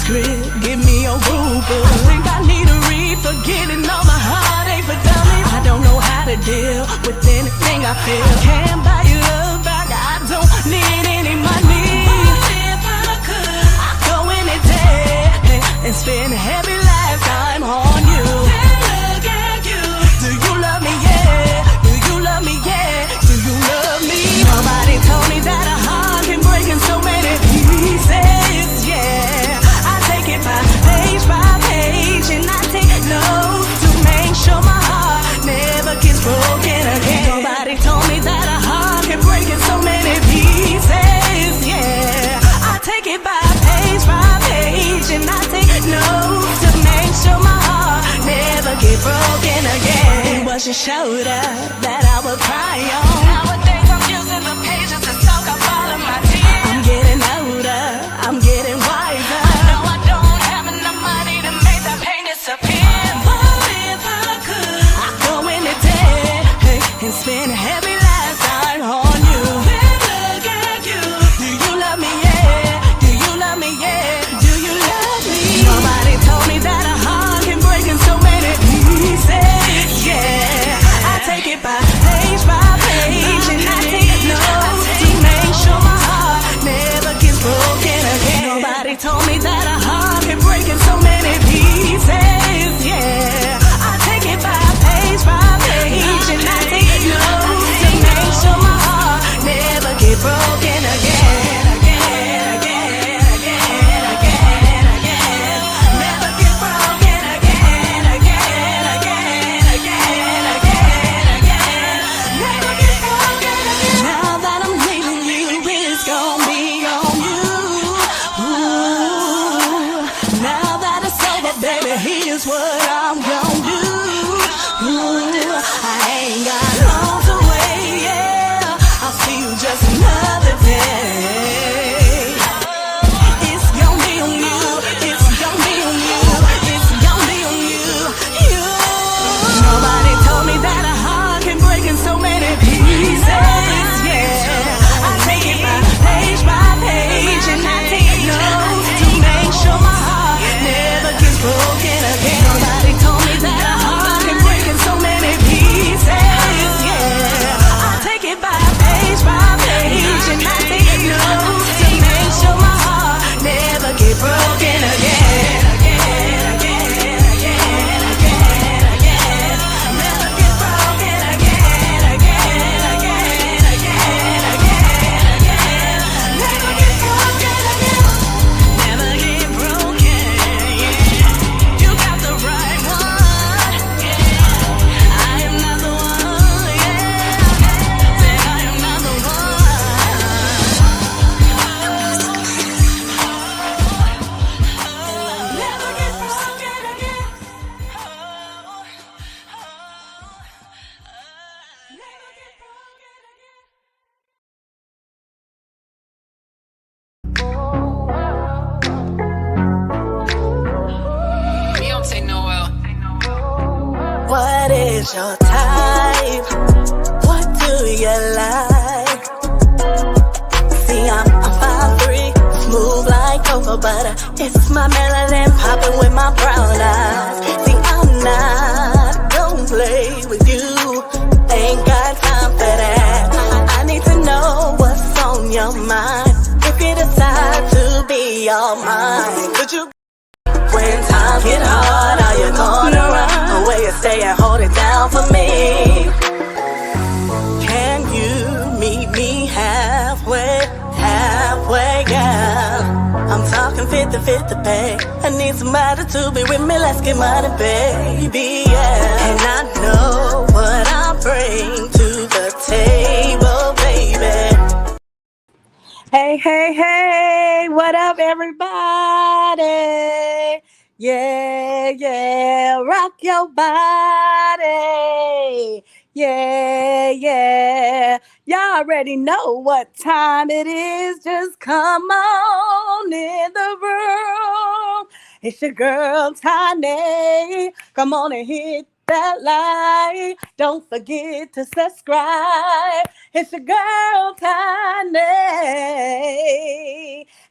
script, give me your rule book. I think I need a read, forgetting all my heartache for dummies. I don't know how to deal with anything I feel. Can't buy your love back, I don't need any money. But if I could, I'd go in a day and spend a heavy lifetime on you. Then look at you. Do you love me? Yeah. Do you love me? Yeah. Do you love me? Nobody told me that a heart can break in so many pieces. Yeah. I take it by page, and I take notes to make sure my heart never gets broken again. Nobody told me that a heart can break in so many pieces. Yeah. I take it by page, and I take notes to make sure my heart never get broken again. It was your shoulder that I would cry on. Nowadays I'm using the pages to soak up all of my tears. I'm getting older, I'm getting wiser. I know I don't have enough money to make that pain disappear. But if I could, I'd go in the day and spend a heavy lifetime on you. Then look at you. Do you love me? Yeah. Do you love me? Yeah. Do you love me? Nobody told me that a heart can break in so many pieces. Yeah. I take it by page, and I take notes to make sure my heart never gets broken again. Nobody told me that a heart can break in so many pieces. Yeah. I take it by page, and I take notes to make sure my heart never gets broken again. Never get broken again. Never get broken again. Now that I'm leaving you, it's gonna be on you. Ooh. Now that it's over, baby, here's what I'm gonna do. Ooh. I ain't got long to wait, yeah. I'll see you just another day. It's gonna be on you. It's gonna be on you. It's gonna be on you. You. Nobody told me that a heart can break in so many pieces. Yeah. I take it by page, and I take notes to make sure my heart never gets broken again. Nobody told me that a heart can break in so many pieces. Yeah. I take it by page, and I take notes to make sure my heart never get broken again. Never get broken again. Never get broken again. Never get broken. You got the right one. I am not the one. Said I am not the one. Never get broken again. Never get broken again. You don't take no well. What is your type? What do you like? See, I'm 5'3", smooth like cocoa butter. It's my melanin popping with my brown eyes. See, I'm not gonna play with you. Ain't got time for that. I need to know what's on your mind. If you decide to be all mine, could you? When times get hard, are you gonna run? Or will you stay and hold it down for me? Can you meet me halfway, girl? I'm talking 50-50, babe. I need somebody to be with me, let's get money, baby, yeah. And I know what I bring to the table, baby. Hey, what up, everybody? Yeah, rock your body. Yeah. Y'all already know what time it is. Just come on in the room. It's your girl, Tyn'e. Come on and hit that like. Don't forget to subscribe. It's your girl, Tyn'e.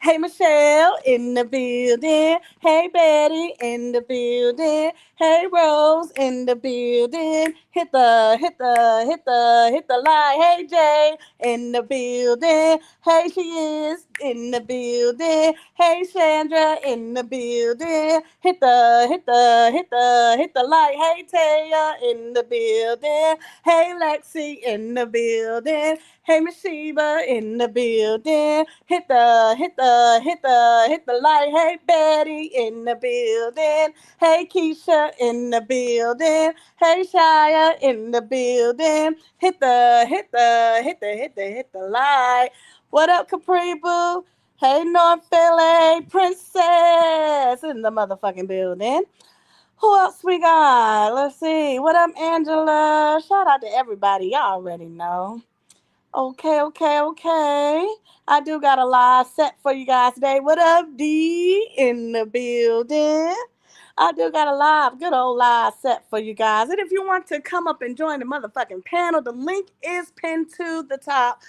Hey Michelle in the building. Hey Betty in the building. Hey Rose in the building. Hit the light. Hey Jay in the building. Hey she is in the building. Hey Sandra in the building. Hit the light. Hey Taya in the building. Hey Lexi in the building. Hey, Miss Sheba in the building. Hit the light. Hey, Betty in the building. Hey, Keisha in the building. Hey, Shia in the building. Hit the light. What up, Capri Boo? Hey, North Philly Princess in the motherfucking building. Who else we got? Let's see. What up, Angela? Shout out to everybody. Y'all already know. Okay. I do got a live set for you guys today. What up, D in the building? I do got a good old live set for you guys. And if you want to come up and join the motherfucking panel, the link is pinned to the top.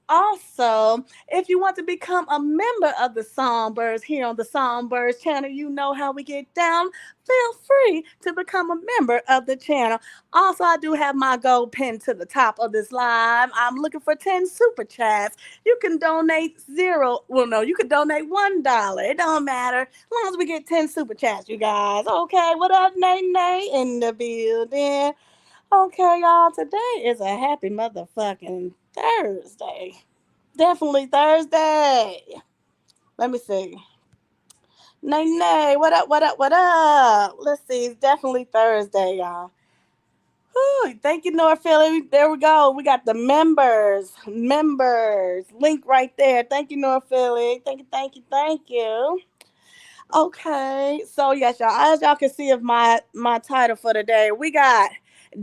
Also, if you want to become a member of the Songbirds here on the Songbirds channel, you know how we get down. Feel free to become a member of the channel. Also, I do have my gold pinned to the top of this live. I'm looking for 10 super chats. You can donate zero. Well, no, you can donate $1. It don't matter. As long as we get 10 super chats, you guys. Okay, what up, Nay in the building? Okay, y'all, today is a happy motherfucking Thursday. Definitely Thursday. Let me see. Nay, what up? Let's see, it's definitely Thursday, y'all. Whew, thank you, North Philly. There we go. We got the members. Link right there. Thank you, North Philly. Thank you. Okay, so yes, y'all. As y'all can see of my title for today, we got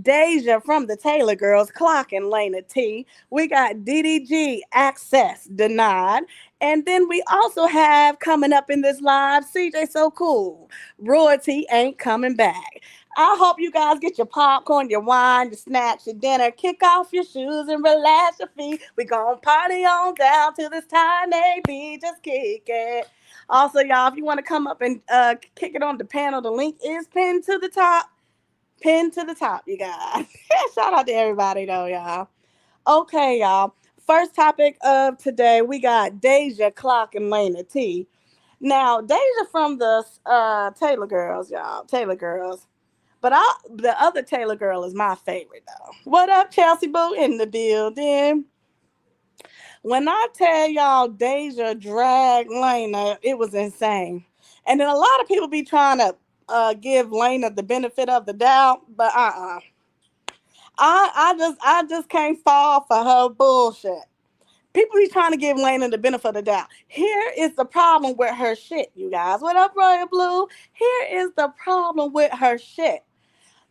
Deja from the Taylor Girls, clocking Laina T. We got DDG access denied, and then we also have coming up in this live, CJ So Cool. Royalty ain't coming back. I hope you guys get your popcorn, your wine, your snacks, your dinner. Kick off your shoes and relax your feet. We gon' party on down to this Tyn'e beat. Just kick it. Also, y'all, if you want to come up and kick it on the panel, the link is pinned to the top. Pinned to the top, you guys. Shout out to everybody, though, y'all. Okay, y'all. First topic of today, we got Deja, Clock, and Laina T. Now, Deja from the Taylor Girls, y'all. Taylor Girls. But the other Taylor girl is my favorite, though. What up, Chelsea Boo in the building? When I tell y'all Deja dragged Laina, it was insane. And then a lot of people be trying to give Laina the benefit of the doubt, but I just can't fall for her bullshit. People be trying to give Laina the benefit of the doubt. Here is the problem with her shit, you guys. What up, Royal Blue? Here is the problem with her shit.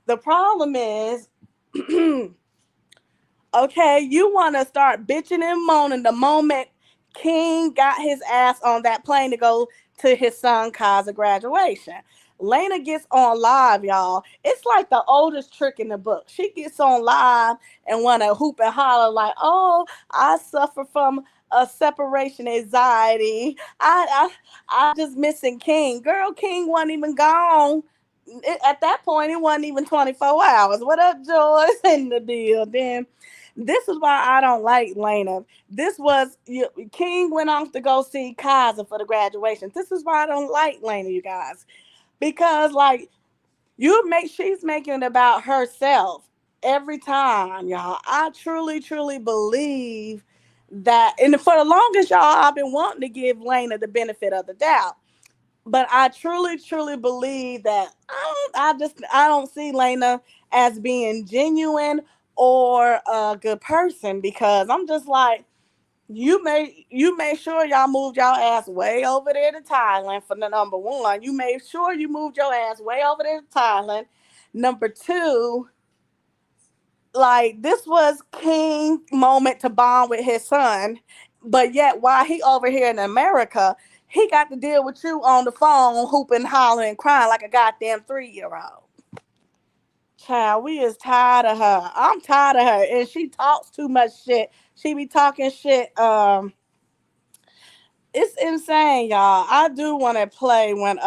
The problem is okay, you want to start bitching and moaning the moment King got his ass on that plane to go to his son Kai's graduation. Laina gets on live, y'all. It's like the oldest trick in the book. She gets on live and want to hoop and holler like, "Oh, I suffer from a separation anxiety. I just missing King. Girl, King wasn't even gone. At that point, it wasn't even 24 hours. What up, Joyce? In the deal, then. This is why I don't like Laina. King went off to go see Kaiser for the graduation. This is why I don't like Laina, you guys, because like she's making it about herself every time, y'all. I truly believe that, and for the longest, y'all, I've been wanting to give Laina the benefit of the doubt. But I truly believe that I don't see Laina as being genuine or a good person, because I'm just like, you made sure y'all moved y'all ass way over there to Thailand for the number one. You made sure you moved your ass way over there to Thailand. Number two, like, this was King moment to bond with his son, but yet while he over here in America, he got to deal with you on the phone, hooping, hollering, crying like a goddamn 3-year old. Child, we is tired of her. I'm tired of her, and she talks too much shit. She be talking shit. It's insane, y'all. I do want to play when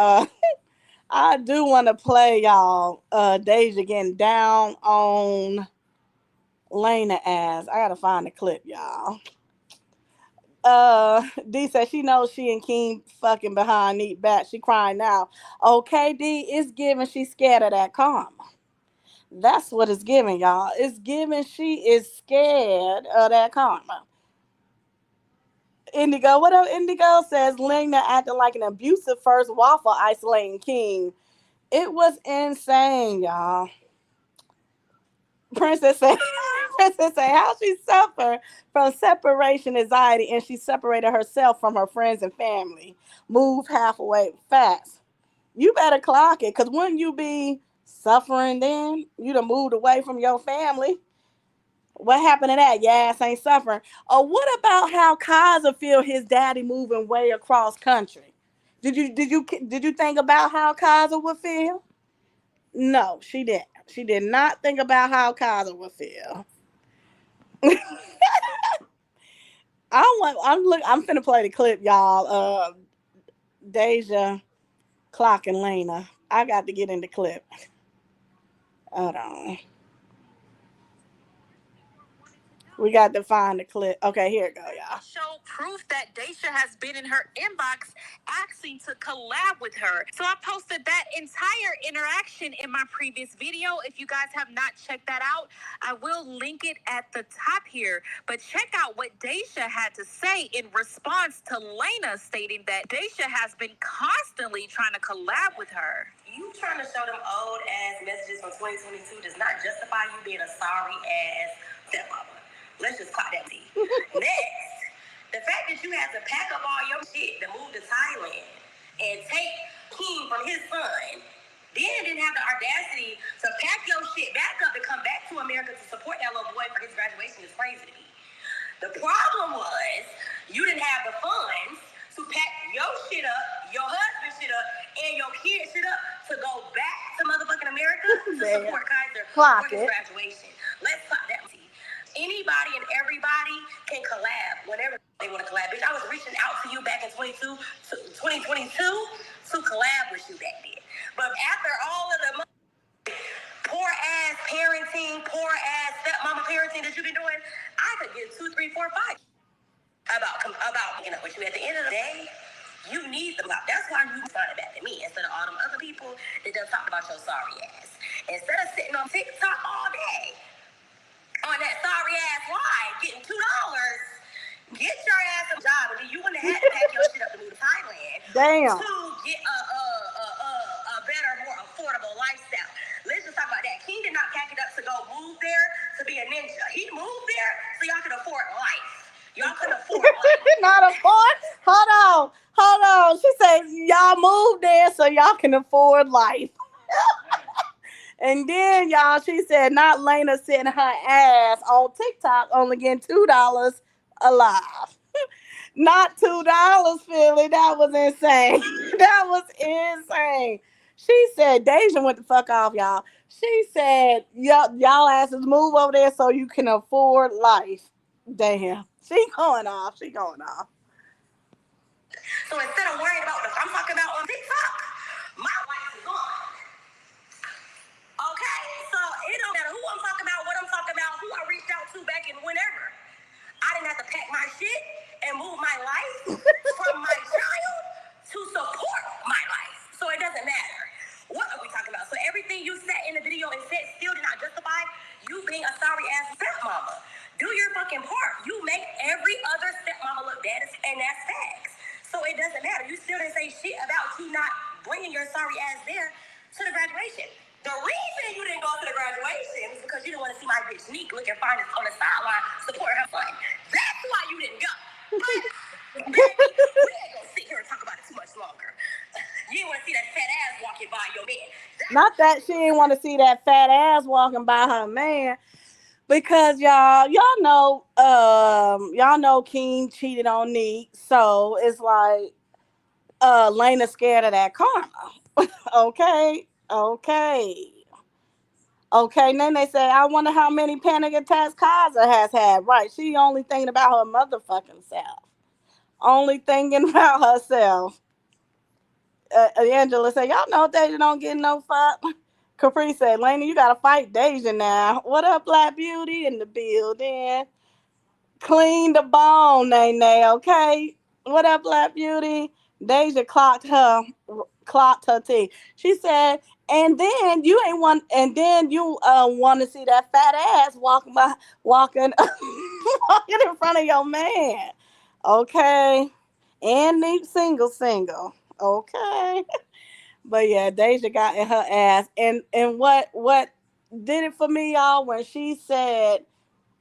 I do want to play y'all Deja getting down on Laina ass. I gotta find the clip, y'all. D said she knows she and King fucking behind neat back. She crying now. Okay, D, it's giving she scared of that karma. That's what it's giving, y'all. It's giving she is scared of that karma. Indigo, what up? Indigo says Lena acting like an abusive first waffle isolating King. It was insane, y'all. Princess say, Princess say how she suffered from separation anxiety and she separated herself from her friends and family. Move halfway fast. You better clock it, cause wouldn't you be suffering then? You'd have moved away from your family. What happened to that? Your ass ain't suffering. Or what about how Kaiser feel his daddy moving way across country? Did you think about how Kaiser would feel? No, she didn't. She did not think about how Kaiser would feel. I'm finna play the clip, y'all. Deja clocking Lena. I got to get in the clip. Hold on. We got to find the clip. Okay, here it go, y'all. Show proof that Daysha has been in her inbox asking to collab with her. So I posted that entire interaction in my previous video. If you guys have not checked that out, I will link it at the top here. But check out what Daysha had to say in response to Laina stating that Daysha has been constantly trying to collab with her. You trying to show them old ass messages from 2022 does not justify you being a sorry ass stepmother. Let's just clock that T. Next, the fact that you had to pack up all your shit to move to Thailand and take King from his son, then didn't have the audacity to pack your shit back up to come back to America to support that little boy for his graduation is crazy to me. The problem was you didn't have the funds to pack your shit up, your husband's shit up, and your kid's shit up to go back to motherfucking America to support Kaiser for his graduation. Let's clock that T. Anybody and everybody can collab whenever they want to collab. Bitch, I was reaching out to you back in 2022 to collab with you back then. But after all of the poor ass parenting, poor ass stepmama parenting that you've been doing, I could get 2, 3, 4, 5 about with you. At the end of the day, you need them. That's why you responded back to me instead of all them other people that done talk about your sorry ass. Instead of sitting on TikTok all day on that sorry ass line, getting $2. Get your ass a job, and then you wouldn't have had to pack your shit up to move to Thailand. Damn. To get a better, more affordable lifestyle. Let's just talk about that. King did not pack it up to go move there to be a ninja. He moved there so y'all could afford life. Y'all could afford life. Not afford? Hold on. She said y'all moved there so y'all can afford life. And then, y'all, she said, not Laina sitting her ass on TikTok only getting $2 alive. Not $2, Philly. That was insane. That was insane. She said, Deja went the fuck off, y'all. She said, y'all asses move over there so you can afford life. Damn. She going off. So instead of worrying about what I'm talking about on TikTok, my life is gone. Okay, so it don't matter who I'm talking about, what I'm talking about, who I reached out to back in whenever. I didn't have to pack my shit and move my life from my child to support my life. So it doesn't matter. What are we talking about? So everything you said in the video and said still did not justify you being a sorry ass stepmama. Do your fucking part. You make every other stepmama look bad, and that's facts. So it doesn't matter. You still didn't say shit about you not bringing your sorry ass there to the graduation. The reason you didn't go to the graduation is because you didn't want to see my bitch Neek looking fine on the sideline supporting her son. That's why you didn't go. But, baby, we ain't gonna sit here and talk about it too much longer. You didn't want to see that fat ass walking by your man. Not that she didn't want to see that fat ass walking by her man. Because y'all know King cheated on Neek. So it's like Laina scared of that karma. Okay. And then they say, I wonder how many panic attacks Kaiser has had. Right. She only thinking about her motherfucking self. only thinking about herself. Angela said, y'all know Deja don't get no fuck. Capri said, Lena, you gotta fight Deja now. What up, Black Beauty in the building? Clean the bone, Nene, okay? What up, Black Beauty? Deja clocked her teeth. She said, and then you ain't want, and then you want to see that fat ass walking, walking in front of your man, okay? And need single, okay? But yeah, Deja got in her ass, and what did it for me, y'all, when she said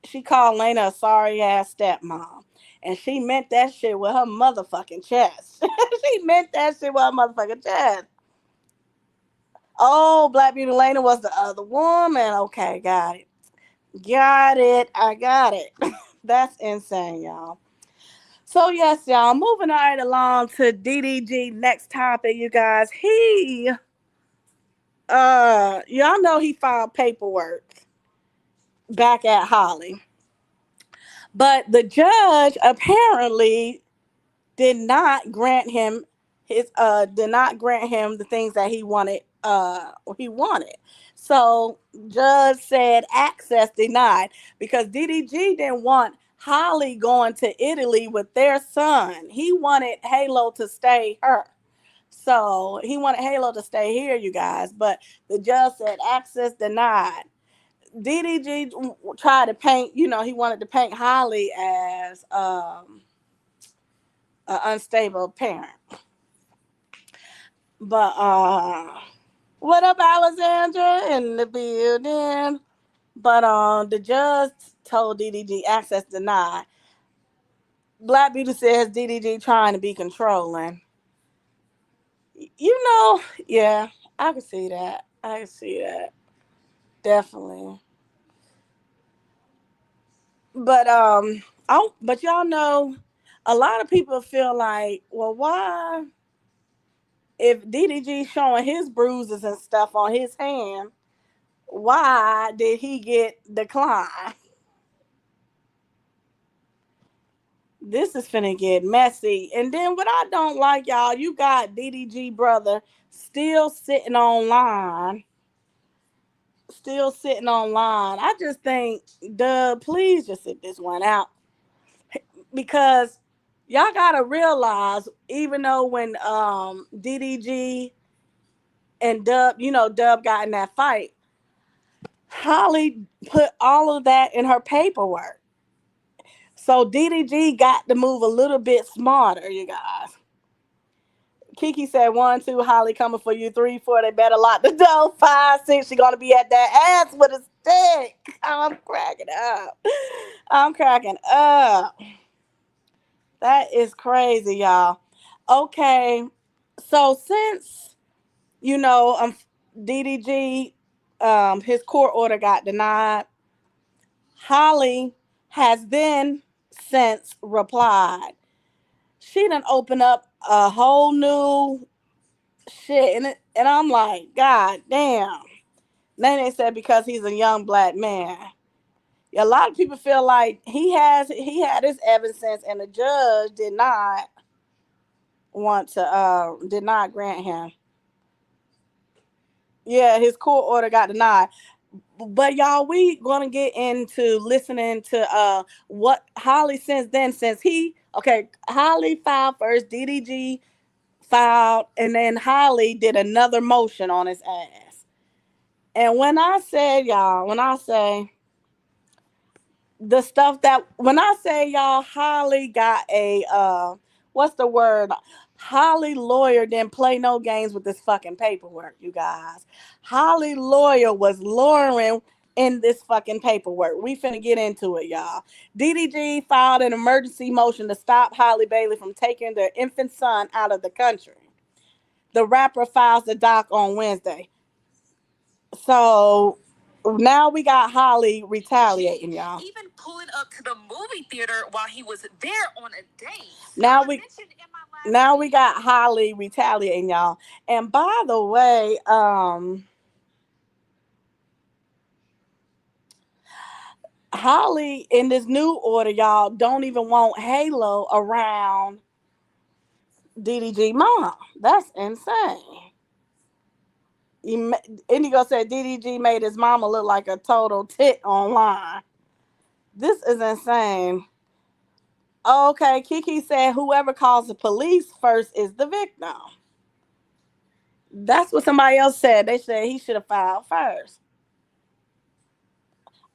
she called Laina a sorry ass stepmom. And she meant that shit with her motherfucking chest. She meant that shit with her motherfucking chest. Oh, Black Beauty Laina was the other woman. Okay, got it. Got it. I got it. That's insane, y'all. So yes, y'all, moving right along to DDG next topic, you guys. Y'all know he filed paperwork back at Holly. But the judge apparently did not grant him the things that he wanted. So judge said access denied because DDG didn't want Holly going to Italy with their son. He wanted Halo to stay her. So he wanted Halo to stay here, you guys, but the judge said access denied. DDG tried to paint, he wanted to paint Holly as an unstable parent. But what up, Alexandra in the building? But the judge told DDG access denied. Black Beauty says DDG trying to be controlling. You know, yeah, I can see that. I can see that. Definitely. But but y'all know, a lot of people feel like, well, why if DDG showing his bruises and stuff on his hand, why did he get declined? This is finna get messy. And then what I don't like, y'all, you got DDG brother still sitting online. Still sitting online. I just think, duh, please just sit this one out. Because y'all gotta realize, even though when DDG and Dub got in that fight, Holly put all of that in her paperwork. So DDG got to move a little bit smarter, you guys. Kiki said 1, 2, Holly coming for you. 3, 4, they better lock the door. 5, 6, she gonna be at that ass with a stick. I'm cracking up. I'm cracking up. That is crazy, y'all. Okay, so since DDG, his court order got denied, Holly has then since replied. She done opened up a whole new shit, and I'm like, God damn. Then they said because he's a young black man. A lot of people feel like he had his evidence, and the judge did not grant him. Yeah, his court order got denied. But y'all, we gonna get into listening to what Holly Holly filed first, DDG filed, and then Holly did another motion on his ass. And when I say the stuff that when I say y'all, Holly got a what's the word? Holly lawyer didn't play no games with this fucking paperwork, you guys. Holly lawyer was lawyering in this fucking paperwork. We finna get into it, y'all. DDG filed an emergency motion to stop Halle Bailey from taking their infant son out of the country. The rapper files the doc on Wednesday. So now we got Holly retaliating, y'all. Even pulling up to the movie theater while he was there on a date. Now we got Holly retaliating, y'all. And by the way, Holly in this new order, y'all, don't even want Halo around DDG mom. That's insane. Indigo said DDG made his mama look like a total tit online. This is insane. Okay, Kiki said whoever calls the police first is the victim. That's what somebody else said. They said he should have filed first.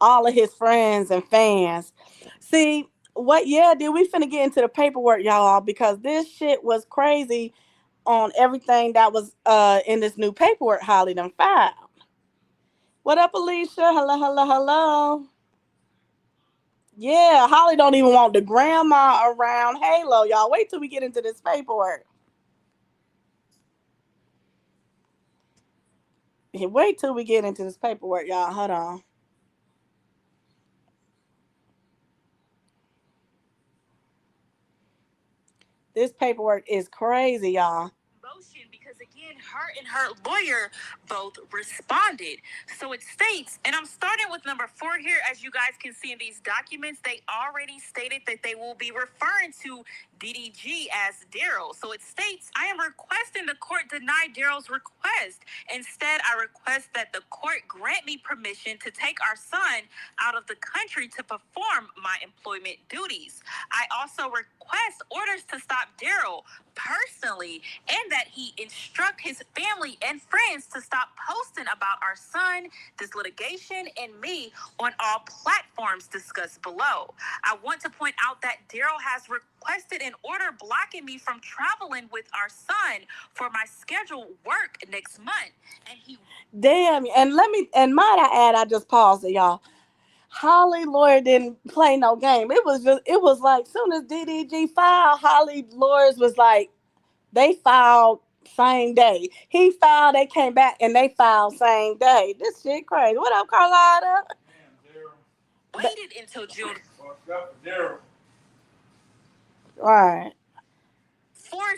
All of his friends and fans. See, what yeah, did we finna get into the paperwork, y'all, because this shit was crazy on everything that was in this new paperwork Holly done filed. What up, Alicia? Hello, hello, hello. Yeah, Holly don't even want the grandma around Halo, y'all. Wait till we get into this paperwork. Wait till we get into this paperwork, y'all. Hold on. This paperwork is crazy, y'all. Motion because again, her and her lawyer both responded. So it states, and I'm starting with number 4 here. As you guys can see in these documents, they already stated that they will be referring to DDG as Daryl. So it states, I am requesting the court deny Daryl's request. Instead, I request that the court grant me permission to take our son out of the country to perform my employment duties. I also request orders to stop Daryl personally, and that he instruct his family and friends to stop posting about our son, this litigation, and me on all platforms discussed below. I want to point out that Daryl has requested an order blocking me from traveling with our son for my scheduled work next month. And he Damn, and might I add, I just paused it, y'all. Holly lawyer didn't play no game. It was like soon as DDG filed, Holly lawyers was like they filed same day. He filed, they came back and they filed same day. This shit crazy. What up, Carlotta? waited until June. Right.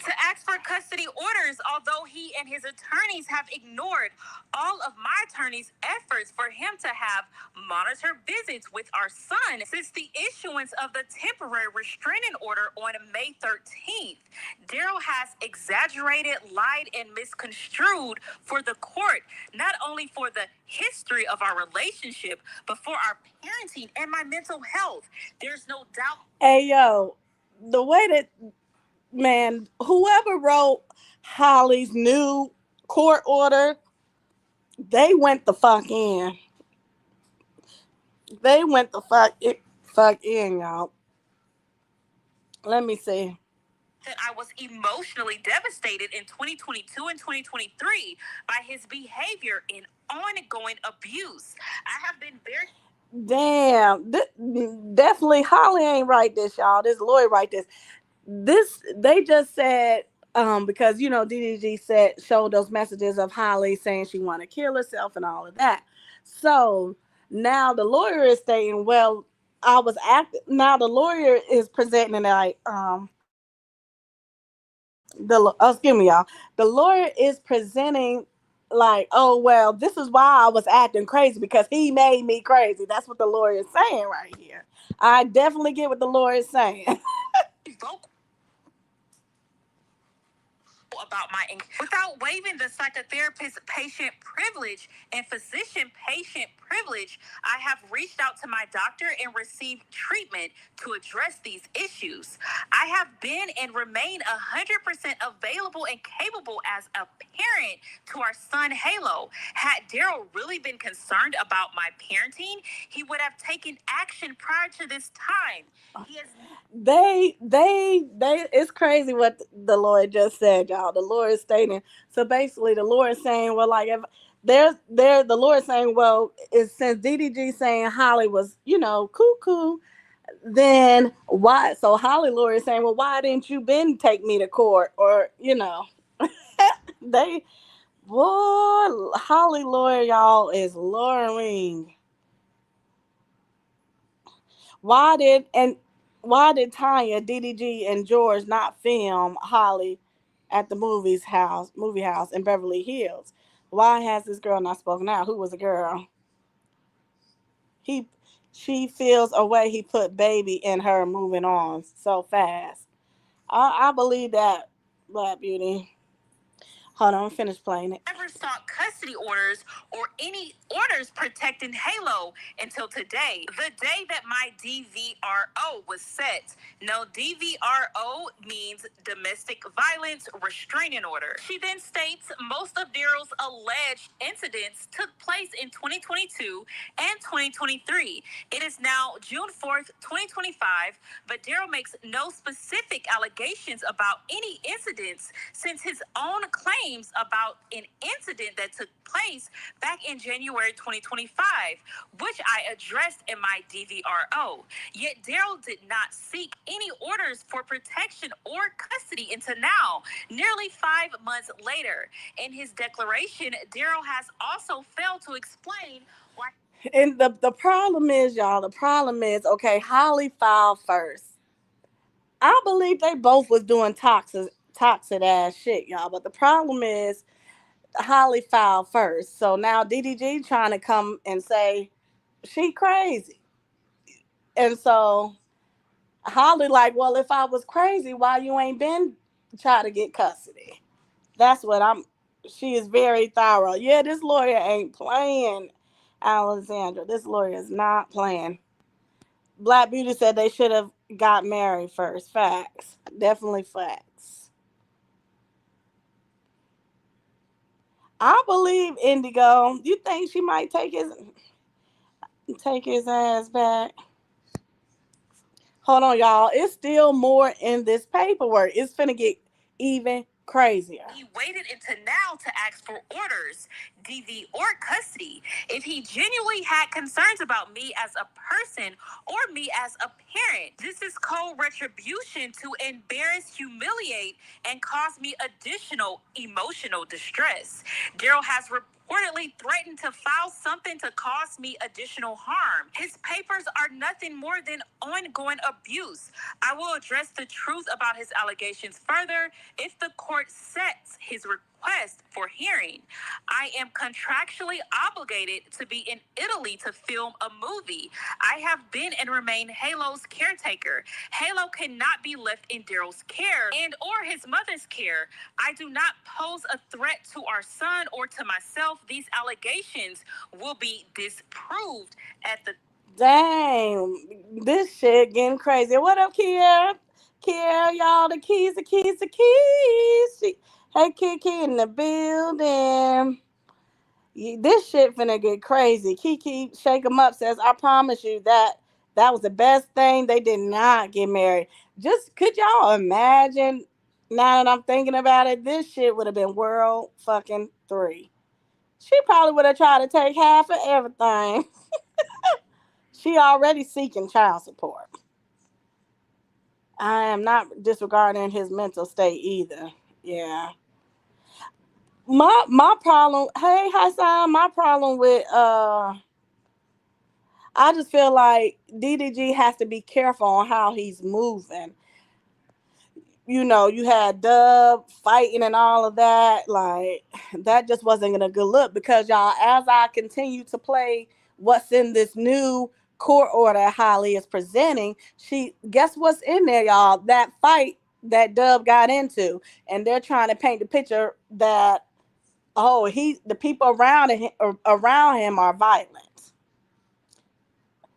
To ask for custody orders, although he and his attorneys have ignored all of my attorney's efforts for him to have monitor visits with our son since the issuance of the temporary restraining order on May 13th. Daryl has exaggerated, lied, and misconstrued for the court, not only for the history of our relationship, but for our parenting and my mental health. There's no doubt. Hey, yo, the way that, man, whoever wrote Holly's new court order, they went the fuck in. They went the fuck in, y'all. Let me see. That I was emotionally devastated in 2022 and 2023 by his behavior and ongoing abuse. I have been very. Damn, definitely Holly ain't write this, y'all. This lawyer write this. They just said because you know DDG said showed those messages of Holly saying she want to kill herself and all of that. So now the lawyer is saying, well, I was acting. Now the lawyer is presenting like excuse me, y'all. The lawyer is presenting like, oh well, this is why I was acting crazy because he made me crazy. That's what the lawyer is saying right here. I definitely get what the lawyer is saying. About my without waiving the psychotherapist patient privilege and physician patient privilege, I have reached out to my doctor and received treatment to address these issues. I have been and remain 100% available and capable as a parent to our son Halo. Had Daryl really been concerned about my parenting, he would have taken action prior to this time. He has It's crazy what the lawyer just said, y'all. The lawyer is stating, so basically the lawyer is saying, well, like if the lawyer is saying, well, it's since DDG saying Holly was, you know, cuckoo, then why? So Holly lawyer is saying, well, why didn't you been take me to court? Or, you know, they, boy, Holly lawyer, y'all, is lawyering. Why did and why did Tanya, DDG, and George not film Holly at the movie house in Beverly Hills? Why has this girl not spoken out? Who was the girl? He she feels a way he put baby in her moving on so fast. I believe that Black Beauty. Hold on, finish playing it. Never sought custody orders or any orders protecting Halo until today, the day that my DVRO was set. No, DVRO means domestic violence restraining order. She then states most of Daryl's alleged incidents took place in 2022 and 2023. It is now June 4th, 2025, but Daryl makes no specific allegations about any incidents since his own claims about an incident that took place back in January 2025, which I addressed in my DVRO. Yet Daryl did not seek any orders for protection or custody until now, nearly 5 months later. In his declaration, Daryl has also failed to explain why. And the problem is, y'all, the problem is, okay, Holly filed first. I believe they both was doing toxic ass shit, y'all. But the problem is Holly filed first. So now DDG trying to come and say she crazy. And so Holly like, well, if I was crazy, why you ain't been trying to get custody? That's what I'm. She is very thorough. Yeah, this lawyer ain't playing, Alexandra. This lawyer is not playing. Black Beauty said they should have got married first. Facts. Definitely facts. I believe Indigo. You think she might take his ass back? Hold on, y'all. It's still more in this paperwork. It's finna get even crazier. He waited until now to ask for orders, DV, or custody. If he genuinely had concerns about me as a person or me as a parent, this is cold retribution to embarrass, humiliate, and cause me additional emotional distress. Daryl has reportedly threatened to file something to cause me additional harm. His papers are nothing more than ongoing abuse. I will address the truth about his allegations further if the court sets his request for hearing. I am contractually obligated to be in Italy to film a movie. I have been and remain Halo's caretaker. Halo cannot be left in Daryl's care and or his mother's care. I do not pose a threat to our son or to myself. These allegations will be disproved at the. Dang, this shit getting crazy. What up, Kiera? Kiera, y'all, the keys, the keys, the keys. Hey, Kiki in the building. This shit finna get crazy. Kiki, shake 'em up, says, I promise you that was the best thing. They did not get married. Just could y'all imagine? Now that I'm thinking about it, this shit would have been world fucking three. She probably would have tried to take half of everything. She already seeking child support. I am not disregarding his mental state either. Yeah. My problem, hey Hassan, my problem with I just feel like DDG has to be careful on how he's moving. You know, you had Dub fighting and all of that. Like, that just wasn't a good look because, y'all, as I continue to play what's in this new court order Holly is presenting, guess what's in there, y'all? That fight that Dub got into. And they're trying to paint the picture that, oh, the people around him are violent.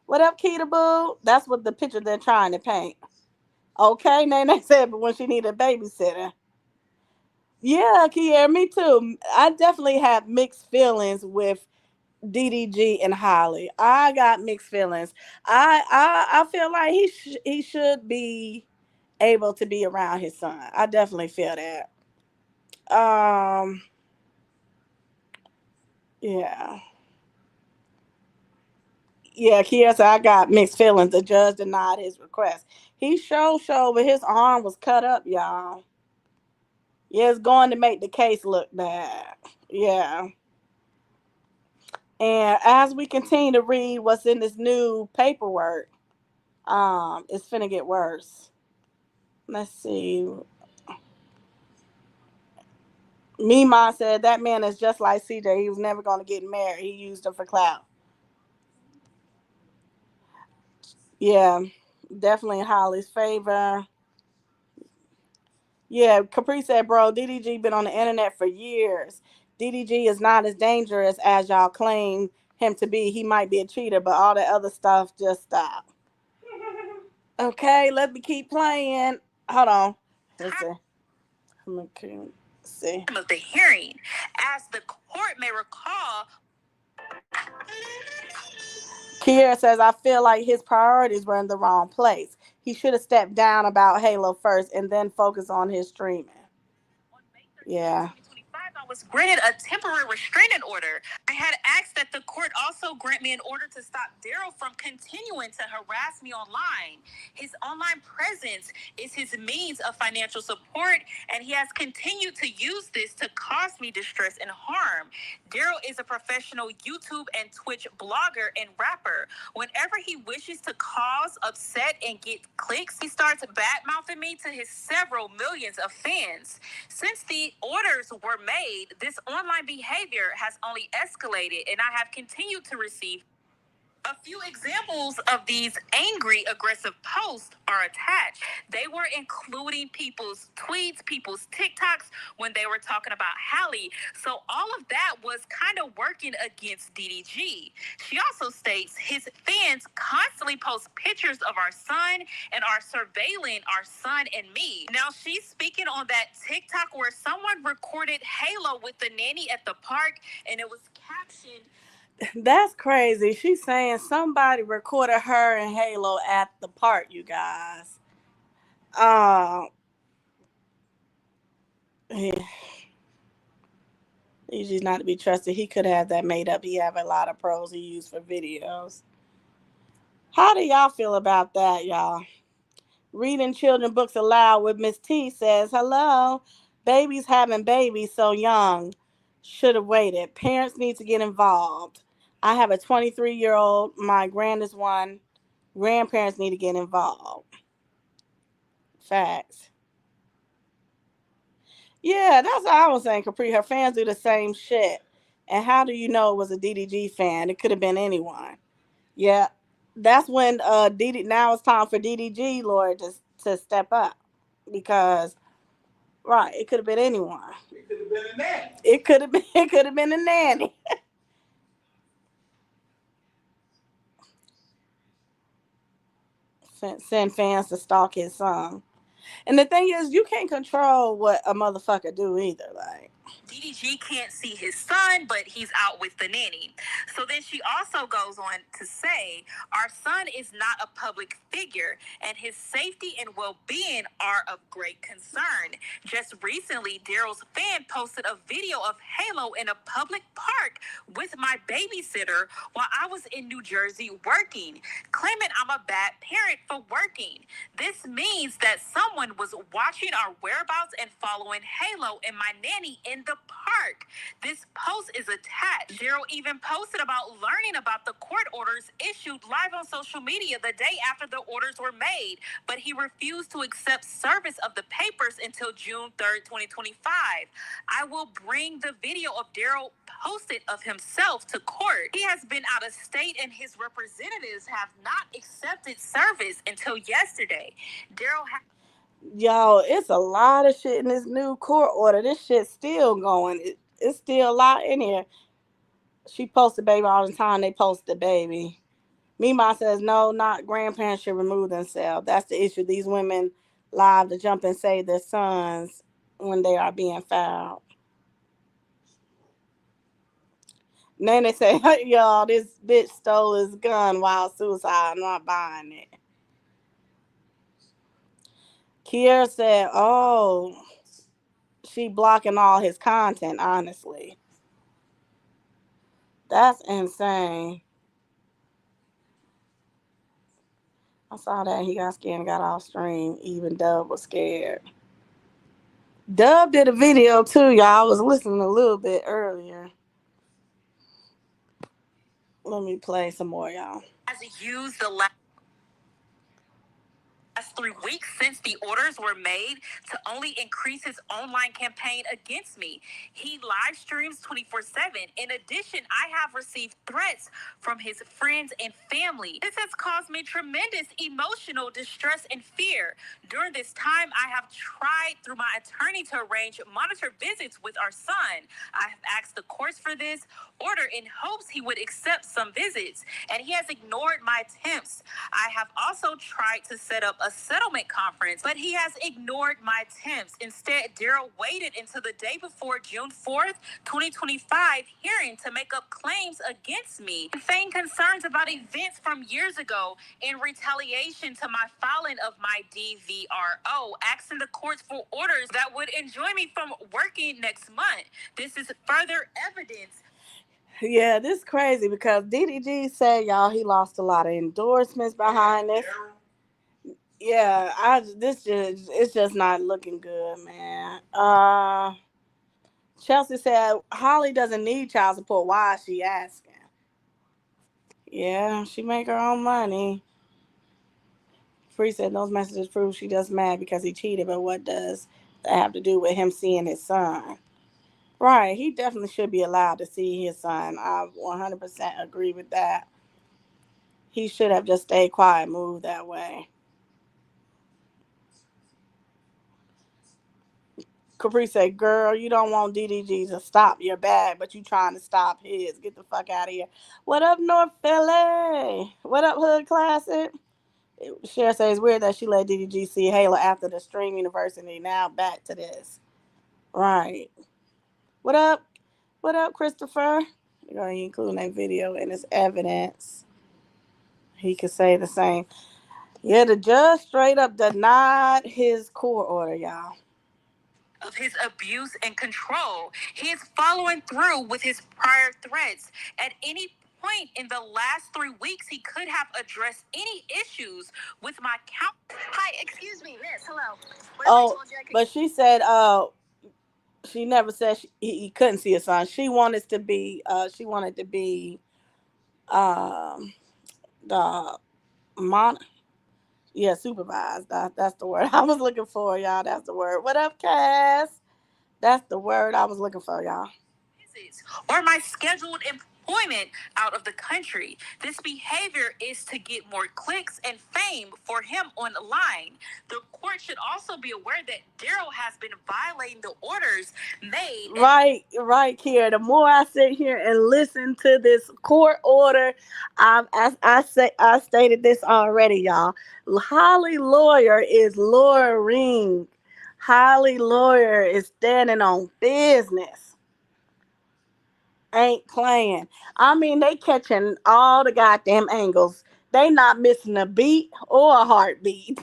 What up, Keita Boo? That's what the picture they're trying to paint. Okay, Nene said, but when she needed a babysitter. Yeah, Kiera, me too. I definitely have mixed feelings with DDG and Holly. I got mixed feelings. I feel like he should be able to be around his son. I definitely feel that. Um, yeah. Yeah, Kiera said I got mixed feelings. The judge denied his request. He showed, but his arm was cut up, y'all. Yeah, it's going to make the case look bad. Yeah. And as we continue to read what's in this new paperwork, it's finna get worse. Let's see. Mima said that man is just like CJ. He was never gonna get married. He used him for clout. Yeah, definitely in Holly's favor. Yeah, Capri said, bro, DDG been on the internet for years. DDG is not as dangerous as y'all claim him to be. He might be a cheater, but all that other stuff, just stop. Okay, let me keep playing. Hold on. Let's see. Okay, see. Of the hearing, as the court may recall. Kiera says, I feel like his priorities were in the wrong place. He should have stepped down about Halo first and then focus on his streaming. Yeah. I was granted a temporary restraining order. I had asked that the court also grant me an order to stop Daryl from continuing to harass me online. His online presence is his means of financial support, and he has continued to use this to cause me distress and harm. Daryl is a professional YouTube and Twitch blogger and rapper. Whenever he wishes to cause upset and get clicks, he starts bad-mouthing me to his several millions of fans. Since the orders were made, this online behavior has only escalated, and I have continued to receive. A few examples of these angry, aggressive posts are attached. They were including people's tweets, people's TikToks when they were talking about Halle. So all of that was kind of working against DDG. She also states his fans constantly post pictures of our son and are surveilling our son and me. Now she's speaking on that TikTok where someone recorded Halo with the nanny at the park, and it was captioned, that's crazy. She's saying somebody recorded her and Halo at the park, you guys. Yeah. He's just not to be trusted. He could have that made up. He have a lot of pros he used for videos. How do y'all feel about that, y'all? Reading children books aloud with Miss T says, hello, babies having babies so young. Should have waited. Parents need to get involved. I have a 23-year-old. My grandest one. Grandparents need to get involved. Facts. Yeah, that's what I was saying, Capri. Her fans do the same shit. And how do you know it was a DDG fan? It could have been anyone. Yeah. That's when now it's time for DDG Lord to step up. Because right, it could have been anyone. It could have been a nanny. It could have been a nanny. Send fans to stalk his son. And the thing is, you can't control what a motherfucker do either. Like, DDG can't see his son, but he's out with the nanny. So then she also goes on to say, our son is not a public figure, and his safety and well-being are of great concern. Just recently, Daryl's fan posted a video of Halo in a public park with my babysitter while I was in New Jersey working, claiming I'm a bad parent for working. This means that someone was watching our whereabouts and following Halo and my nanny in the park. This post is attached. Daryl even posted about learning about the court orders issued live on social media the day after the orders were made, but he refused to accept service of the papers until June 3rd, 2025. I will bring the video of Daryl posted of himself to court. He has been out of state and his representatives have not accepted service until yesterday. Daryl yo, it's a lot of shit in this new court order. This shit's still going. It's still a lot in here. She posted baby all the time. They post the baby. Mima says, no, not grandparents should remove themselves. That's the issue. These women live to jump and save their sons when they are being fouled. And then they say, hey, y'all, this bitch stole his gun while suicide. I'm not buying it. Kiera said, oh, she blocking all his content, honestly. That's insane. I saw that he got scared and got off stream. Even Dub was scared. Dub did a video too, y'all. I was listening a little bit earlier. Let me play some more, y'all. has used the last 3 weeks since the orders were made to only increase his online campaign against me. He live streams 24/7. In addition, I have received threats from his friends and family. This has caused me tremendous emotional distress and fear. During this time, I have tried through my attorney to arrange monitor visits with our son. I have asked the courts for this order in hopes he would accept some visits, and he has ignored my attempts. I have also tried to set up a settlement conference, but he has ignored my attempts. Instead, Daryl waited until the day before June 4th, 2025 hearing to make up claims against me and feign concerns about events from years ago in retaliation to my filing of my DVRO, asking the courts for orders that would enjoin me from working next month. This is further evidence. Yeah, this is crazy because DDG said, y'all, he lost a lot of endorsements behind this. Yeah, it's just not looking good, man. Chelsea said Holly doesn't need child support. Why is she asking? Yeah, she make her own money. Free said those messages prove she just mad because he cheated, but what does that have to do with him seeing his son? Right, he definitely should be allowed to see his son. I 100% agree with that. He should have just stayed quiet, moved that way. Capri said, girl, you don't want DDG to stop your bag, but you trying to stop his. Get the fuck out of here. What up, North Philly? What up, Hood Classic? Cher says it's weird that she let DDG see Halo after the Stream University. Now back to this. Right. What up? What up, Christopher? You're going to include that video in his evidence. He could say the same. Yeah, the judge straight up denied his court order, y'all. Of his abuse and control. He is following through with his prior threats. At any point in the last 3 weeks, he could have addressed any issues with my count. Hi, excuse me, miss. Hello. Oh, but she said, she never said he couldn't see his son. She wanted to be, the mon. Yeah, supervised. That's the word I was looking for, y'all. That's the word. What up, Cass? That's the word I was looking for, y'all. Or my scheduled employment out of the country. This behavior is to get more clicks and fame for him online. The court should also be aware that Daryl has been violating the orders made. Right, Kiera. The more I sit here and listen to this court order, I stated this already, y'all. Holly lawyer is lawyering. Holly lawyer is standing on business. Ain't playing. I mean, they catching all the goddamn angles. They not missing a beat or a heartbeat.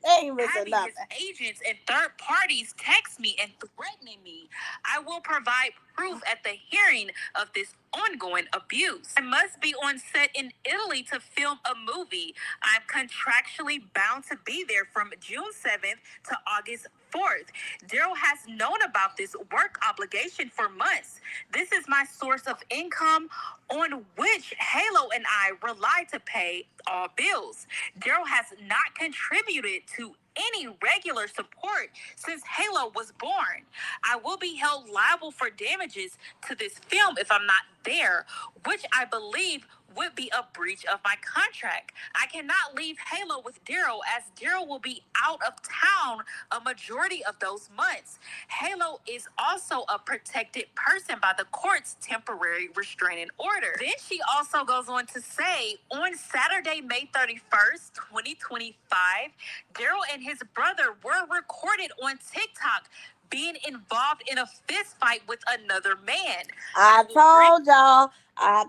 They ain't missing nothing. His agents and third parties text me and threatening me. I will provide proof at the hearing of this ongoing abuse. I must be on set in Italy to film a movie. I'm contractually bound to be there from June 7th to August 4th. Daryl has known about this work obligation for months. This is my source of income on which Halo and I rely to pay all bills. Daryl has not contributed to any regular support since Halo was born. I will be held liable for damages to this film if I'm not there, which I believe would be a breach of my contract. I cannot leave Halo with Daryl as Daryl will be out of town a majority of those months. Halo is also a protected person by the court's temporary restraining order. Then she also goes on to say, on Saturday, May 31st, 2025, Daryl and his brother were recorded on TikTok being involved in a fist fight with another man. I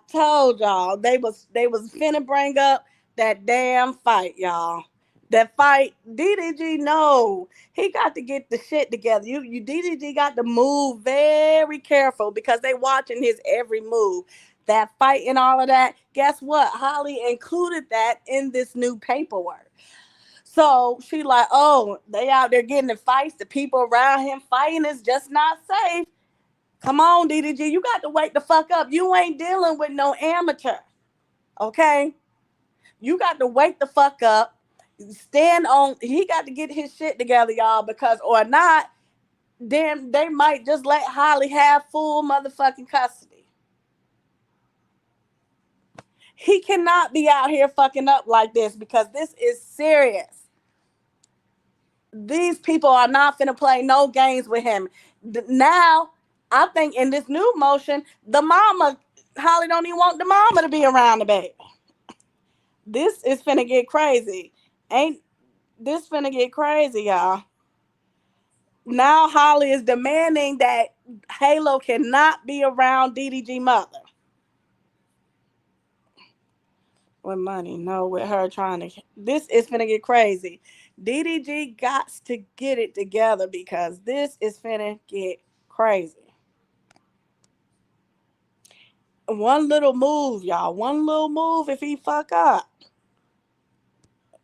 told y'all they was finna bring up that damn fight, y'all. That fight, DDG, no, he got to get the shit together. You DDG got to move very careful because they watching his every move. That fight and all of that. Guess what? Holly included that in this new paperwork. So she like, oh, they out there getting in fights. The people around him fighting is just not safe. Come on, DDG, you got to wake the fuck up. You ain't dealing with no amateur, okay? You got to wake the fuck up. stand on. He got to get his shit together, y'all, because or not, then they might just let Holly have full motherfucking custody. He cannot be out here fucking up like this because this is serious. These people are not finna play no games with him. Now, I think in this new motion, the mama, Holly don't even want the mama to be around the baby. This is finna get crazy. Ain't this finna get crazy, y'all? Now Holly is demanding that Halo cannot be around DDG mother. With money, no, with her trying to. This is finna get crazy. DDG got to get it together because this is finna get crazy. One little move, y'all. One little move if he fuck up.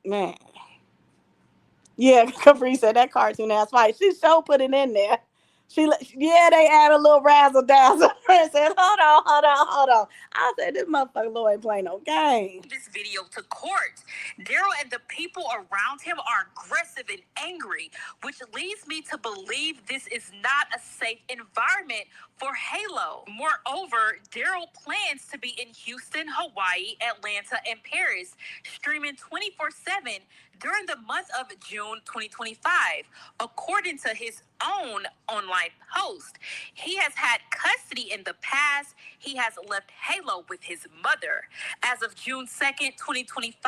Man. Yeah, Capri said that cartoon ass fight. She sure put it in there. Yeah, they add a little razzle dazzle. And said, hold on. I said, this motherfucker Lord ain't playing no game. This video to court. Daryl and the people around him are aggressive and angry, which leads me to believe this is not a safe environment for Halo. Moreover, Daryl plans to be in Houston, Hawaii, Atlanta, and Paris, streaming 24/7 during the month of June 2025, according to his own online post. He has had custody in the past. He has left Halo with his mother. As of June 2nd, 2025,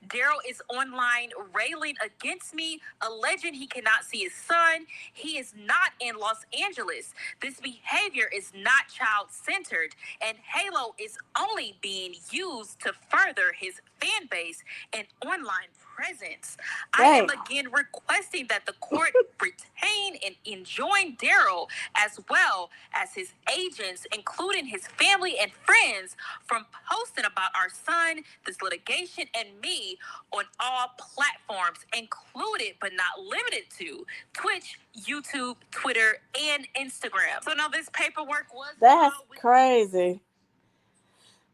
Daryl is online railing against me, alleging he cannot see his son. He is not in Los Angeles. This behavior is not child-centered, and Halo is only being used to further his fan base and online presence. Damn. I am again requesting that the court retain and enjoin Daryl as well as his agents, including his family and friends, from posting about our son, this litigation, and me on all platforms, included but not limited to Twitch, YouTube, Twitter, and Instagram. So now this paperwork was... That's crazy.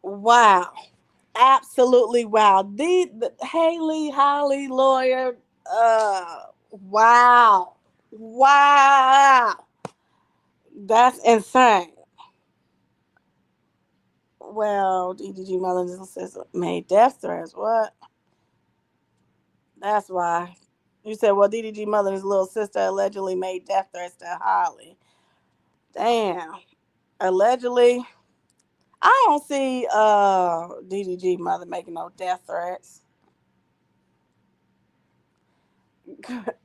Wow. Absolutely wow. The Haley Holly lawyer. Wow. That's insane. Well, DDG mother and sister made death threats. What? That's why. You said, well, DDG mother and his little sister allegedly made death threats to Holly. Damn. Allegedly. I don't see DDG mother making no death threats.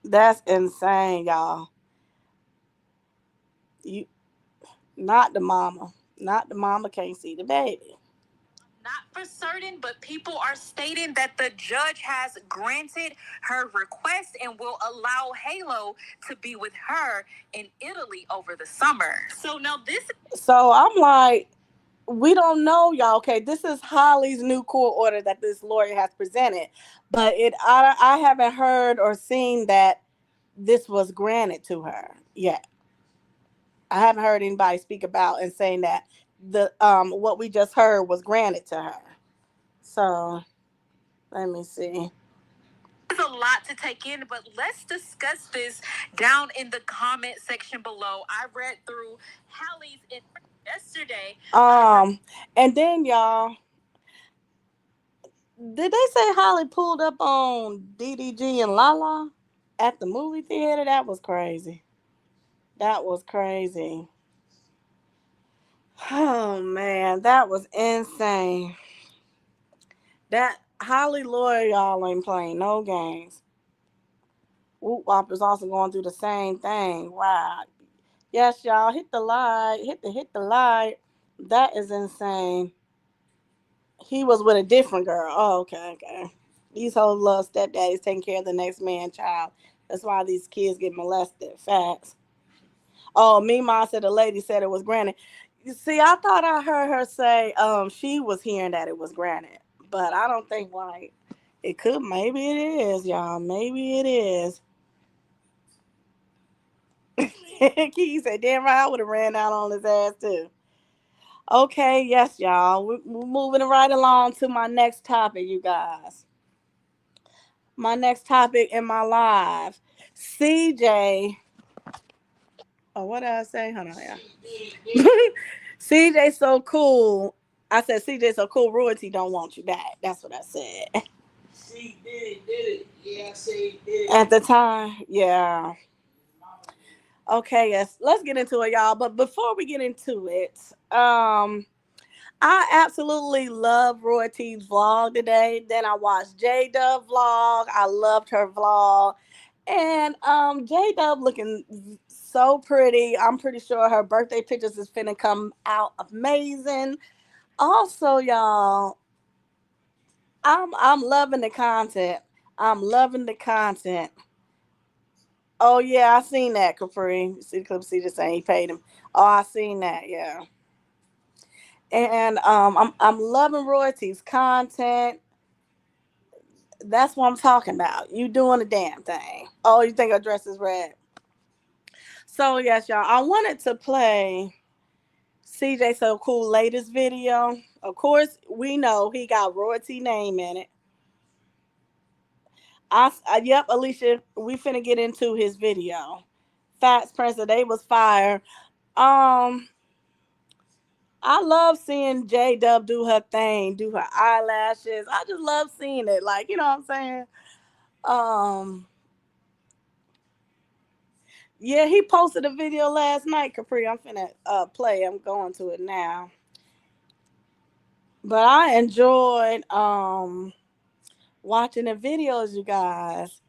That's insane, y'all. You not the mama. Not the mama can't see the baby. Not for certain, but people are stating that the judge has granted her request and will allow Halo to be with her in Italy over the summer. So now this... So I'm like, we don't know, y'all. Okay, this is Holly's new court order that this lawyer has presented, but I haven't heard or seen that this was granted to her yet. I haven't heard anybody speak about and saying that the what we just heard was granted to her. So let me see. There's a lot to take in, but let's discuss this down in the comment section below. I read through Hallie's yesterday. And then y'all, did they say Holly pulled up on DDG and Lala at the movie theater? That was crazy. Oh man, that was insane. That Holly lawyer, y'all ain't playing no games. Whoop Wop is also going through the same thing. Wow. Yes, y'all, hit the light. Hit the light. That is insane. He was with a different girl. Oh, okay. These whole love stepdaddies taking care of the next man's child. That's why these kids get molested. Facts. Oh, Mima said the lady said it was granted. You see, I thought I heard her say she was hearing that it was granted. But I don't think like it could. Maybe it is, y'all. Maybe it is. Key said, damn right, I would have ran out on his ass too. Okay, yes, y'all. We're moving right along to my next topic, you guys. My next topic in my live. CJ. Oh, what did I say? Hold on, yeah. CJ so cool. I said CJ so cool. Royalty don't want you back. That's what I said. She did it. Yeah, I say did. At the time, yeah. Okay, yes. Let's get into it, y'all. But before we get into it, I absolutely love Royalty's vlog today. Then I watched J Dub vlog. I loved her vlog. And J Dub looking so pretty. I'm pretty sure her birthday pictures is finna come out amazing. Also, y'all, I'm loving the content. I'm loving the content. Oh yeah, I seen that, Capri. See the clip, see just saying he paid him. Oh, I seen that, yeah. And I'm loving Royalty's content. That's what I'm talking about. You doing the damn thing. Oh, you think her dress is red? So yes, y'all. I wanted to play CJ So Cool latest video. Of course, we know he got Royalty name in it. Yep, Alicia, we finna get into his video. Fats Prince, they was fire. Um, I love seeing J Dub do her thing, do her eyelashes. I just love seeing it. Like, you know what I'm saying? Um, yeah, he posted a video last night, Capri. I'm finna play. I'm going to it now. But I enjoyed watching the videos, you guys.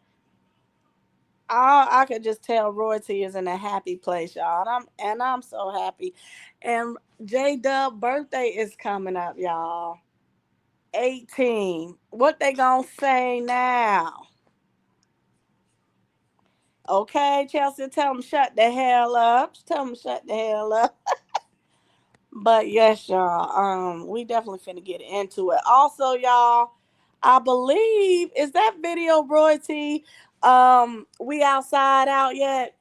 I could just tell Royalty is in a happy place, y'all. And I'm so happy. And J Dub birthday is coming up, y'all. 18. What they gonna say now? Okay, Chelsea, tell them shut the hell up. Tell them shut the hell up. But yes, y'all. We definitely finna get into it. Also, y'all, I believe is that video Royalty. We outside out yet?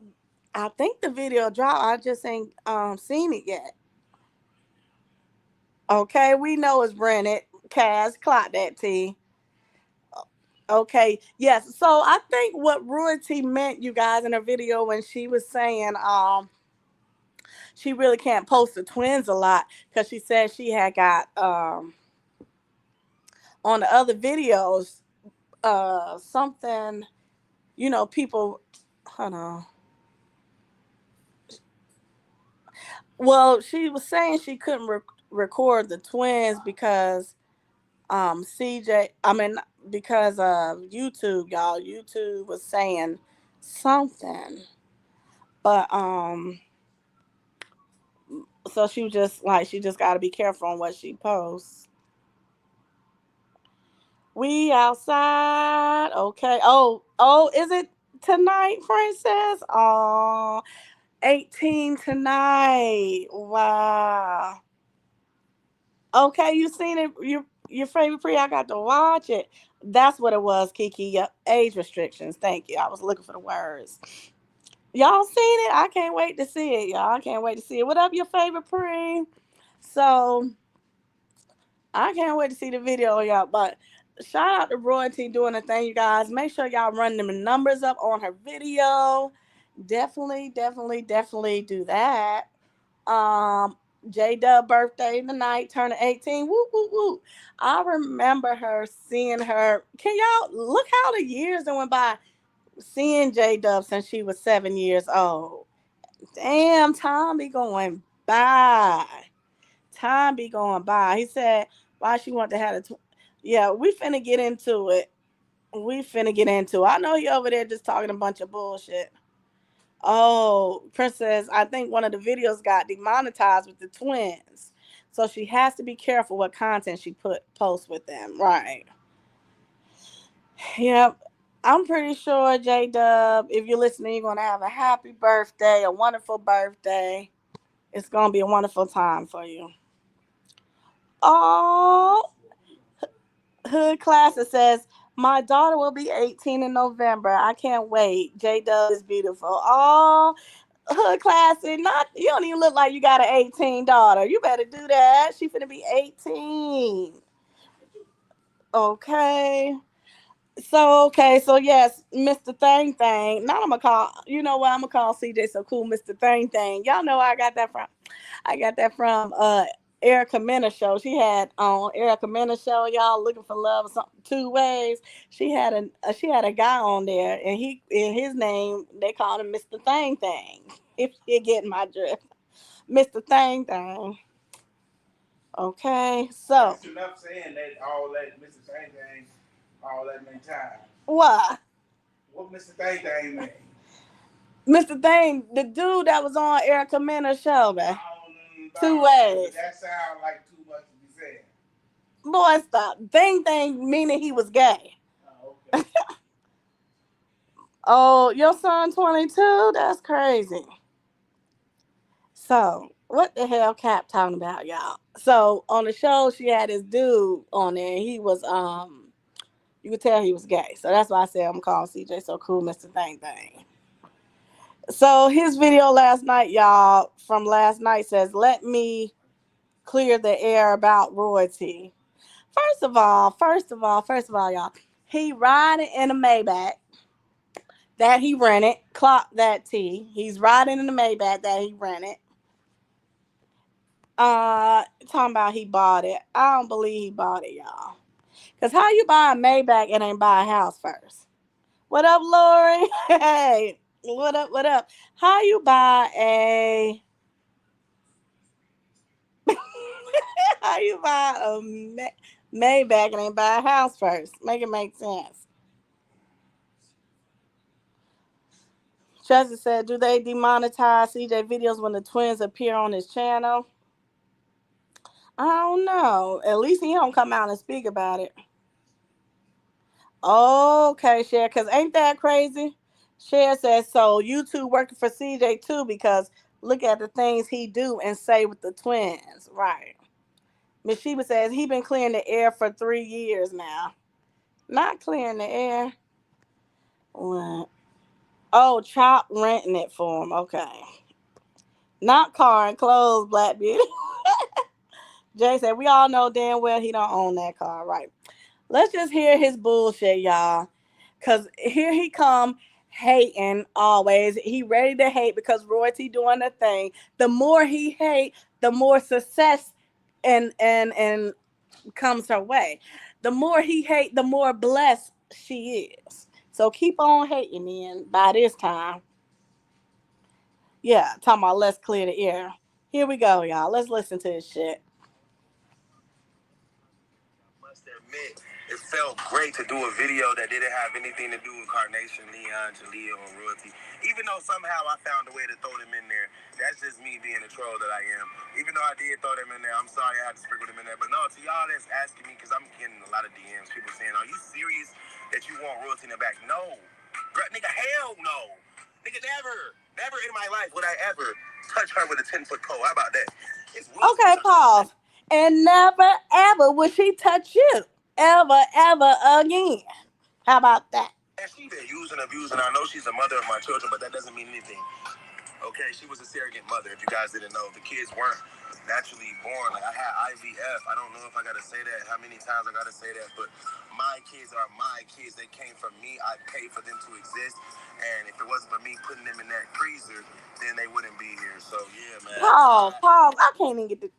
I think the video dropped. I just ain't seen it yet. Okay, we know it's Brennan. Cass, clock that T. Okay, yes. So I think what Royalty meant, you guys, in her video when she was saying she really can't post the twins a lot because she said she had got on the other videos something, people, hold on. Well, she was saying she couldn't record the twins because CJ, I mean, because of YouTube, y'all. YouTube was saying something, but so she was just like, she just got to be careful on what she posts. We outside, okay. Oh, is it tonight, Princess? Oh, 18 tonight. Wow. Okay, you seen it? Your favorite pre? I got to watch it. That's what it was, Kiki. Yep, age restrictions. Thank you. I was looking for the words. Y'all seen it? I can't wait to see it, y'all. I can't wait to see it. What up, your favorite pre? So I can't wait to see the video, y'all. But shout out to Royalty doing the thing, you guys. Make sure y'all run them numbers up on her video. Definitely, definitely, definitely do that. Um, J Dub birthday tonight, turning 18. Woo, woo, woo. I remember her seeing her. Can y'all look how the years that went by seeing J Dub since she was 7 years old? Damn, time be going by. Time be going by. He said why she wanted to have yeah, we finna get into it. We finna get into it. I know he over there just talking a bunch of bullshit. Oh, Princess, I think one of the videos got demonetized with the twins. So she has to be careful what content she posts with them. Right. Yep. I'm pretty sure, J Dub, if you're listening, you're gonna have a happy birthday, a wonderful birthday. It's gonna be a wonderful time for you. Oh, Hood Classic says, my daughter will be 18 in November. I can't wait. J Dub is beautiful. Oh, Hood Classic, not you don't even look like you got an 18 daughter. You better do that. She finna be 18. Okay. So okay, so yes, Mr. Thing Thing. Now I'm gonna call. You know what? I'm gonna call CJ So Cool Mr. Thing Thing. Y'all know where I got that from. I got that from Erica Mena show. She had on Erica Mena show. Y'all looking for love or something? Two ways. She had a guy on there, and his name they called him Mr. Thing Thing. If you're getting my drift, Mr. Thing Thing. Okay, so That's enough saying that all that Mr. Thang Thang, all that many times. what? What Mr. Thang Thang mean? Mr. Thing, the dude that was on Erica Mena show, man. Two But ways. that sounds like too much to be said. Boy, stop. Thing Thing meaning he was gay. Oh, okay. Oh, your son 22? That's crazy. So, what the hell Cap talking about, y'all? So, on the show, she had this dude on there. He was, you could tell he was gay. So, that's why I said I'm calling CJ So Cool Mr. Thing Thing. So, his video last night, y'all, from last night says, let me clear the air about royalty. First of all, y'all, he riding in a Maybach that he rented. Clock that T. He's riding in the Maybach that he rented. Talking about he bought it. I don't believe he bought it, y'all. Cause how you buy a Maybach and ain't buy a house first? What up, Lori? Hey, what up? What up? How you buy a how you buy a Maybach and ain't buy a house first? Make it make sense. Chester said, "Do they demonetize CJ videos when the twins appear on his channel?" I don't know. At least he don't come out and speak about it. Okay, Cher, because ain't that crazy? Cher says, so you two working for CJ too because look at the things he do and say with the twins. Right. Miss Sheba says he been clearing the air for 3 years now. Not clearing the air. What? Oh, Chop renting it for him. Okay. Not car and clothes, Black Beauty. Jay said, we all know damn well he don't own that car. Right. Let's just hear his bullshit, y'all. Cause here he come hating always. He ready to hate because royalty doing the thing. The more he hate, the more success and comes her way. The more he hate, the more blessed she is. So keep on hating then by this time. Yeah, talking about let's clear the air. Here we go, y'all. Let's listen to this shit. Must admit, it felt great to do a video that didn't have anything to do with Carnation, Leon, Jalea, or Royalty. Even though somehow I found a way to throw them in there. That's just me being the troll that I am. Even though I did throw them in there, I'm sorry I had to sprinkle them in there. But no, to y'all that's asking me, because I'm getting a lot of DMs, people saying, are you serious that you want Royalty in the back? No. Nigga, hell no. Nigga, never. Never in my life would I ever touch her with a 10-foot pole. How about that? Okay, pause. And never ever will she touch you. Ever again. How about that? And she been using, abusing. I know she's the mother of my children, but that doesn't mean anything. Okay, she was a surrogate mother. If you guys didn't know, the kids weren't naturally born. Like I had IVF. I don't know if I gotta say that. How many times I gotta say that? But my kids are my kids. They came from me. I paid for them to exist. And if it wasn't for me putting them in that freezer, then they wouldn't be here. So yeah, man. Pause. I can't even get the.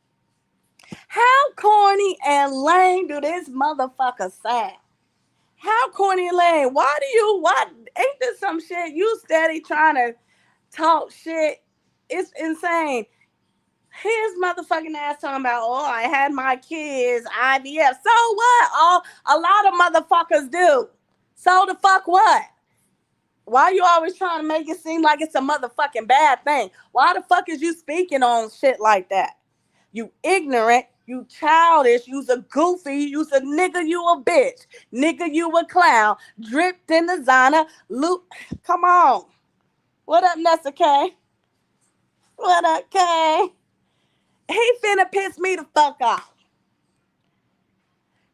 How corny and lame do this motherfucker sound? How corny and lame? Why ain't this some shit you steady trying to talk shit? It's insane. His motherfucking ass talking about, oh, I had my kids, IVF. So what? A lot of motherfuckers do. So the fuck what? Why you always trying to make it seem like it's a motherfucking bad thing? Why the fuck is you speaking on shit like that? You ignorant, you childish, you's a goofy, you's a nigga, you a bitch. Nigga, you a clown. Dripped in designer. Luke, come on. What up, Nessa K? What up, K? He finna piss me the fuck off.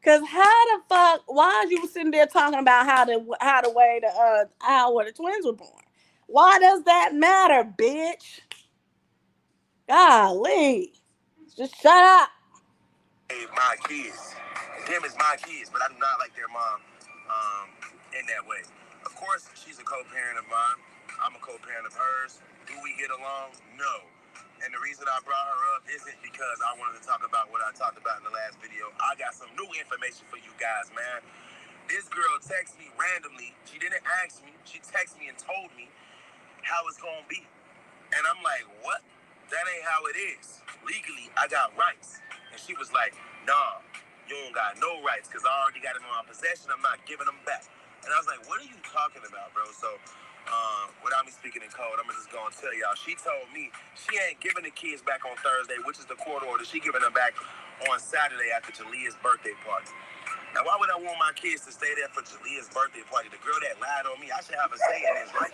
Cause how the fuck? Why are you sitting there talking about how the way the how where the twins were born? Why does that matter, bitch? Golly, just shut up. Hey, my kids. Them is my kids, but I do not like their mom. in that way. Of course, she's a co-parent of mine. I'm a co-parent of hers. Do we get along? No. And the reason I brought her up isn't because I wanted to talk about what I talked about in the last video. I got some new information for you guys, man. This girl texted me randomly. She didn't ask me. She texted me and told me how it's going to be. And I'm like, what? That ain't how it is. Legally, I got rights. And she was like, nah, you don't got no rights because I already got them in my possession. I'm not giving them back. And I was like, what are you talking about, bro? So, without me speaking in code, I'm just going to tell y'all. She told me she ain't giving the kids back on Thursday, which is the court order. She giving them back on Saturday after Jalea's birthday party. Now, why would I want my kids to stay there for Jalea's birthday party? The girl that lied on me, I should have a say in this, right?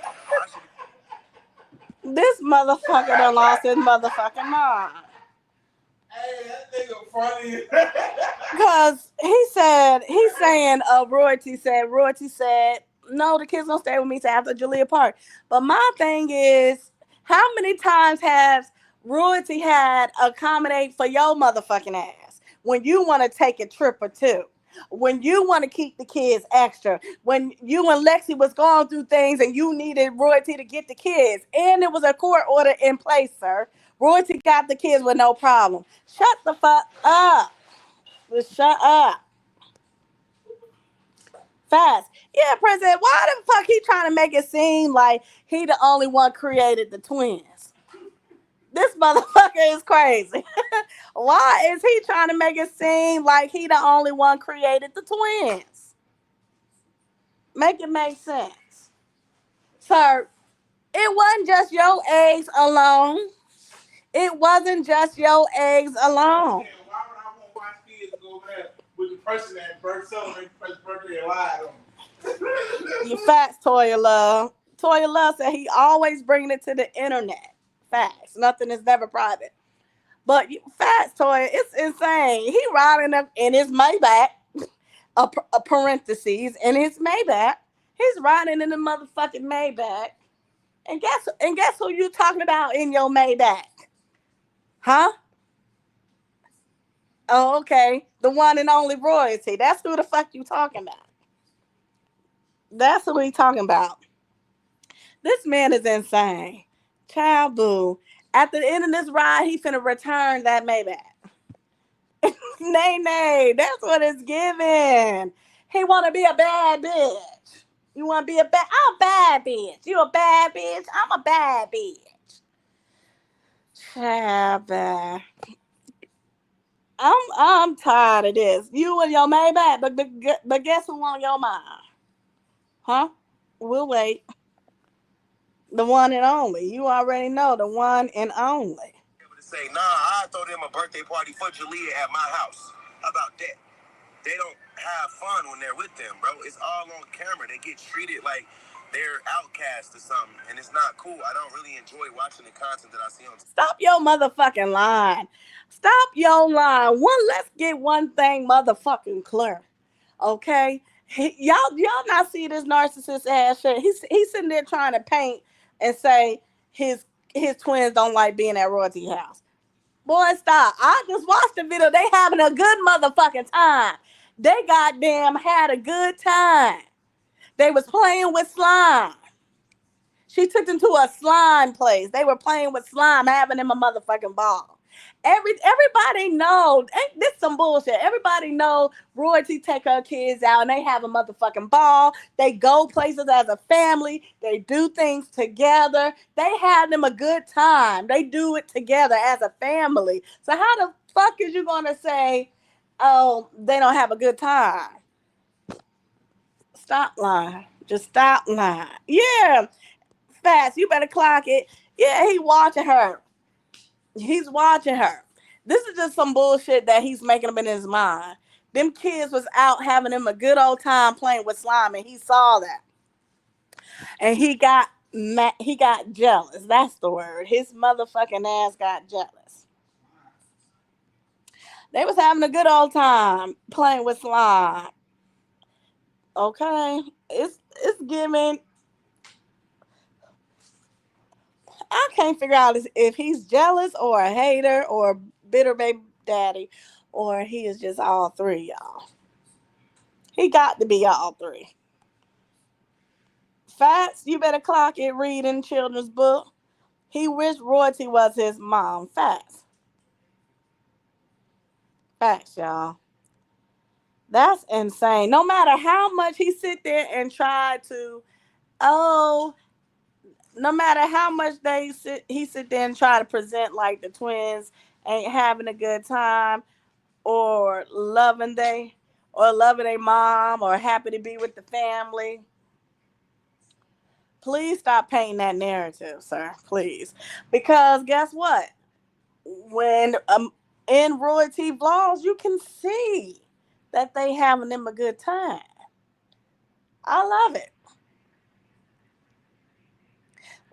This motherfucker done lost his motherfucking mind. Hey, that nigga funny. Because Royalty said, no, the kids gonna stay with me till after Jalea Park. But my thing is, how many times has Royalty had accommodate for your motherfucking ass when you want to take a trip or two? When you want to keep the kids extra, when you and Lexi was going through things and you needed Royalty to get the kids, and there was a court order in place, sir. Royalty got the kids with no problem. Shut the fuck up. Just shut up. Fast. Yeah, President, why the fuck he trying to make it seem like he the only one created the twins? This motherfucker is crazy. Why is he trying to make it seem like he the only one created the twins? Make it make sense. Sir, it wasn't just your eggs alone. It wasn't just your eggs alone. Yeah, why would I want my kids to go there with the person that celebrated the first birthday and lied on me? You facts, Toya Love. Toya Love said he always bringing it to the internet. Facts. Nothing is never private. But facts, Toya, it's insane. He riding up in his Maybach, a parentheses, in his Maybach. He's riding in the motherfucking Maybach. And guess who you talking about in your Maybach? Huh? Oh, okay. The one and only Royalty. That's who the fuck you talking about. That's who he talking about. This man is insane. Child boo. At the end of this ride, he finna return that Maybach. Nay. That's what it's giving. He wanna be a bad bitch. You wanna be I'm a bad bitch. You a bad bitch? I'm a bad bitch. Child, I'm tired of this. You and your Maybach, but guess who on your mind? Huh? We'll wait. The one and only. You already know the one and only. Able to say, nah, I throw them a birthday party for Jalea at my house. How about that? They don't have fun when they're with them, bro. It's all on camera. They get treated like they're outcasts or something, and it's not cool. I don't really enjoy watching the content that I see on. Stop your motherfucking line. Stop your line. Let's get one thing motherfucking clear. Okay? Y'all not see this narcissist ass shit. He's sitting there trying to paint and say his twins don't like being at Royalty house. Boy, stop. I just watched the video. They having a good motherfucking time. They goddamn had a good time. They was playing with slime. She took them to a slime place. They were playing with slime, having them a motherfucking ball. Everybody know this some bullshit. Everybody know Royalty take her kids out and they have a motherfucking ball. They go places as a family. They do things together. They have them a good time. They do it together as a family. So how the fuck is you gonna say, oh, they don't have a good time? Stop lying. Just stop lying. Yeah, fast. You better clock it. Yeah, he watching her. He's watching her. This is just some bullshit that he's making up in his mind. Them kids was out having him a good old time playing with slime, and he saw that. And he got jealous. That's the word. His motherfucking ass got jealous. They was having a good old time playing with slime. Okay? It's giving. I can't figure out if he's jealous or a hater or bitter baby daddy, or he is just all three, y'all. He got to be all three. Facts, you better clock it reading children's book. He wished royalty was his mom. Facts. Facts, y'all. That's insane. No matter how much he sit there and try to, oh, no matter how much he sit there and try to present like the twins ain't having a good time or loving their mom or happy to be with the family. Please stop painting that narrative, sir. Please. Because guess what? When in royalty vlogs, you can see that they having them a good time. I love it.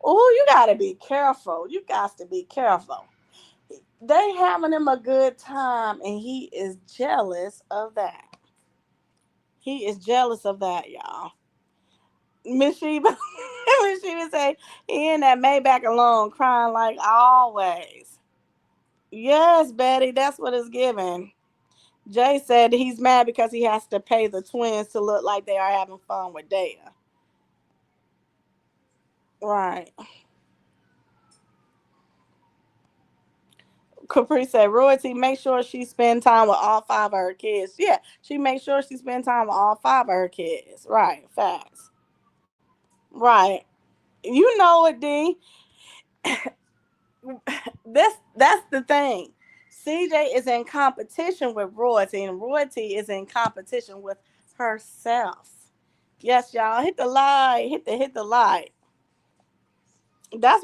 Oh, you gotta be careful. You got to be careful. They having him a good time, and he is jealous of that. He is jealous of that, y'all. Miss Sheba, Miss Sheba say he in that Maybach alone, crying like always. Yes, Betty, that's what it's giving. Jay said he's mad because he has to pay the twins to look like they are having fun with Daya. Right. Capri said, Royalty, make sure she spend time with all five of her kids. Yeah, she makes sure she spend time with all five of her kids. Right, facts. Right. You know it, D. That's the thing. CJ is in competition with Royalty, and Royalty is in competition with herself. Yes, y'all. Hit the light. Hit the light. That's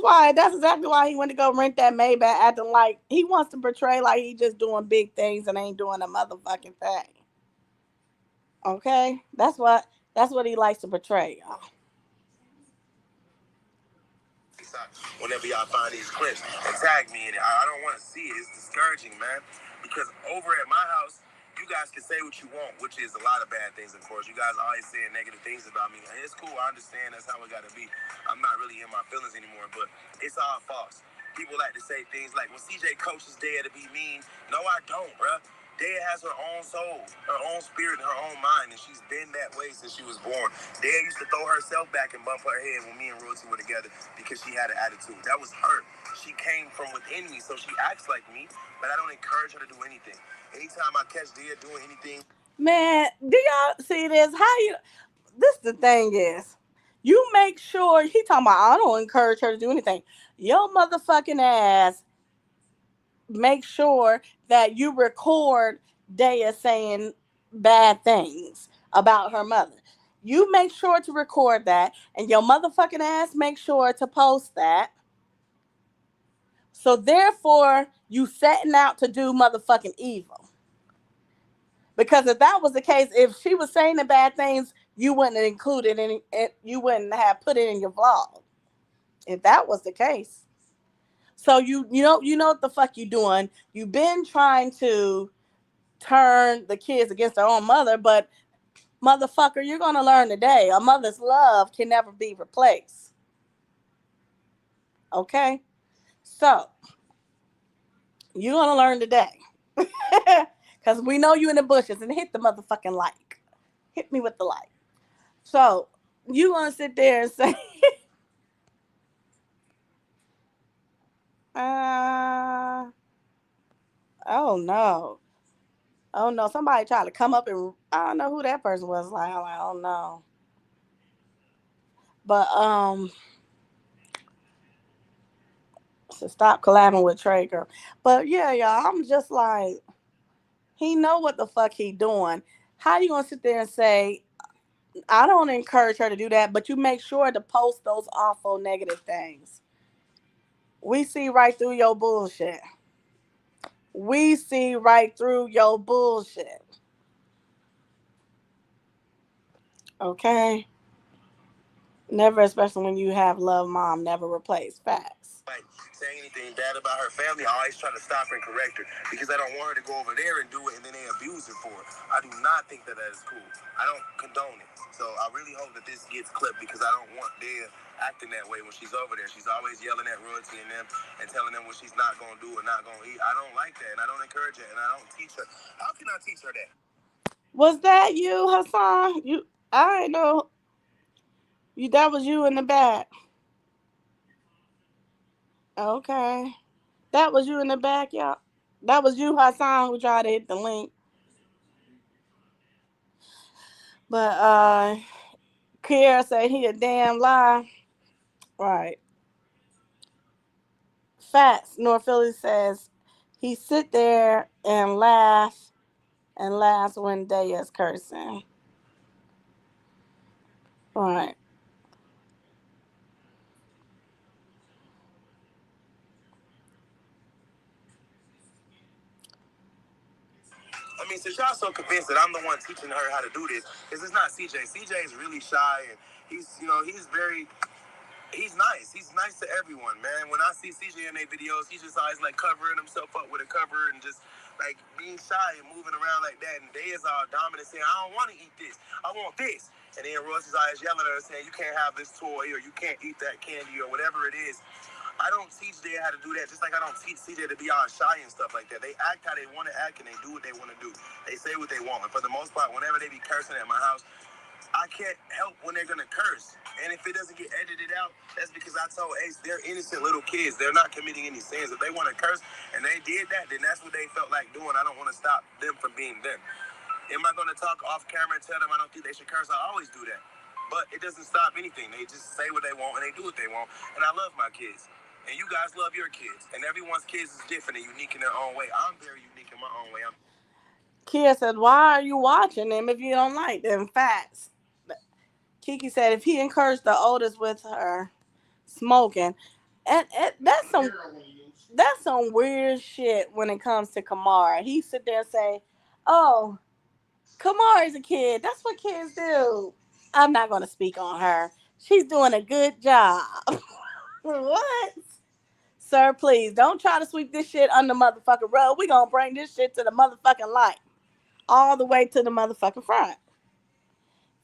exactly why he went to go rent that Maybach, acting like he wants to portray like he just doing big things and ain't doing a motherfucking thing. Okay? That's what he likes to portray, y'all. Whenever y'all find these clips and tag me in it, I don't want to see it. It's discouraging, man. Because over at my house, you guys can say what you want, which is a lot of bad things, of course. You guys are always saying negative things about me. And it's cool. I understand that's how it got to be. I'm not really in my feelings anymore, but it's all false. People like to say things like, well, CJ coaches Daya to be mean. No, I don't, bruh. Daya has her own soul, her own spirit, and her own mind, and she's been that way since she was born. Daya used to throw herself back and bump her head when me and Royalty were together because she had an attitude. That was her. She came from within me, so she acts like me, but I don't encourage her to do anything. Anytime I catch Daya doing anything. Man, do y'all see this? This the thing is, you make sure, he talking about, I don't encourage her to do anything. Your motherfucking ass make sure that you record Daya saying bad things about her mother. You make sure to record that, and your motherfucking ass make sure to post that. So therefore, you setting out to do motherfucking evil. Because if that was the case, if she was saying the bad things, you wouldn't have included any, you wouldn't have put it in your vlog. If that was the case. So you know what the fuck you doing. You've been trying to turn the kids against their own mother, but motherfucker, you're gonna learn today. A mother's love can never be replaced. Okay? So you're gonna learn today. Because we know you in the bushes, and hit the motherfucking like. Hit me with the like. So you gonna sit there and say, oh no. Oh no, somebody tried to come up and I don't know who that person was. Like, I'm like, oh no. But so stop collabing with Trey Girl. But yeah, y'all, I'm just like, he know what the fuck he doing. How you gonna sit there and say, I don't encourage her to do that, but you make sure to post those awful negative things. We see right through your bullshit. We see right through your bullshit. Okay? Never, especially when you have love mom, never replace. Facts. Like saying anything bad about her family, I always try to stop her and correct her because I don't want her to go over there and do it and then they abuse her for it. I do not think that is cool. I don't condone it. So I really hope that this gets clipped because I don't want Daya acting that way when she's over there. She's always yelling at Royalty and them and telling them what she's not going to do or not going to eat. I don't like that and I don't encourage it and I don't teach her. How can I teach her that? Was that you, Hassan? I know. That was you in the back. Okay. That was you in the back, y'all. That was you, Hassan, who tried to hit the link. But Kiera said he a damn lie. Right. Facts. North Philly says he sit there and laughs when Day is cursing. Right. I mean, since y'all so convinced that I'm the one teaching her how to do this, because it's not CJ. CJ is really shy, and he's nice. He's nice to everyone, man. When I see CJ in their videos, he's just always like covering himself up with a cover and just like being shy and moving around like that. And they is all dominant, saying, "I don't want to eat this. I want this." And then Royce is always yelling at her, saying, "You can't have this toy, or you can't eat that candy, or whatever it is." I don't teach Deja how to do that, just like I don't teach CJ to be all shy and stuff like that. They act how they want to act, and they do what they want to do. They say what they want. And for the most part, whenever they be cursing at my house, I can't help when they're going to curse. And if it doesn't get edited out, that's because I told Ace, they're innocent little kids. They're not committing any sins. If they want to curse and they did that, then that's what they felt like doing. I don't want to stop them from being them. Am I going to talk off camera and tell them I don't think they should curse? I always do that. But it doesn't stop anything. They just say what they want and they do what they want. And I love my kids. And you guys love your kids. And everyone's kids is different and unique in their own way. I'm very unique in my own way. Kia said, "Why are you watching them if you don't like them?" Facts. Kiki said, "If he encouraged the oldest with her smoking," and that's some weird shit when it comes to Kamara. He sit there and say, "Oh, Kamara's a kid. That's what kids do." I'm not going to speak on her. She's doing a good job. What? Sir, please don't try to sweep this shit under motherfucking rug. We gonna bring this shit to the motherfucking light. All the way to the motherfucking front.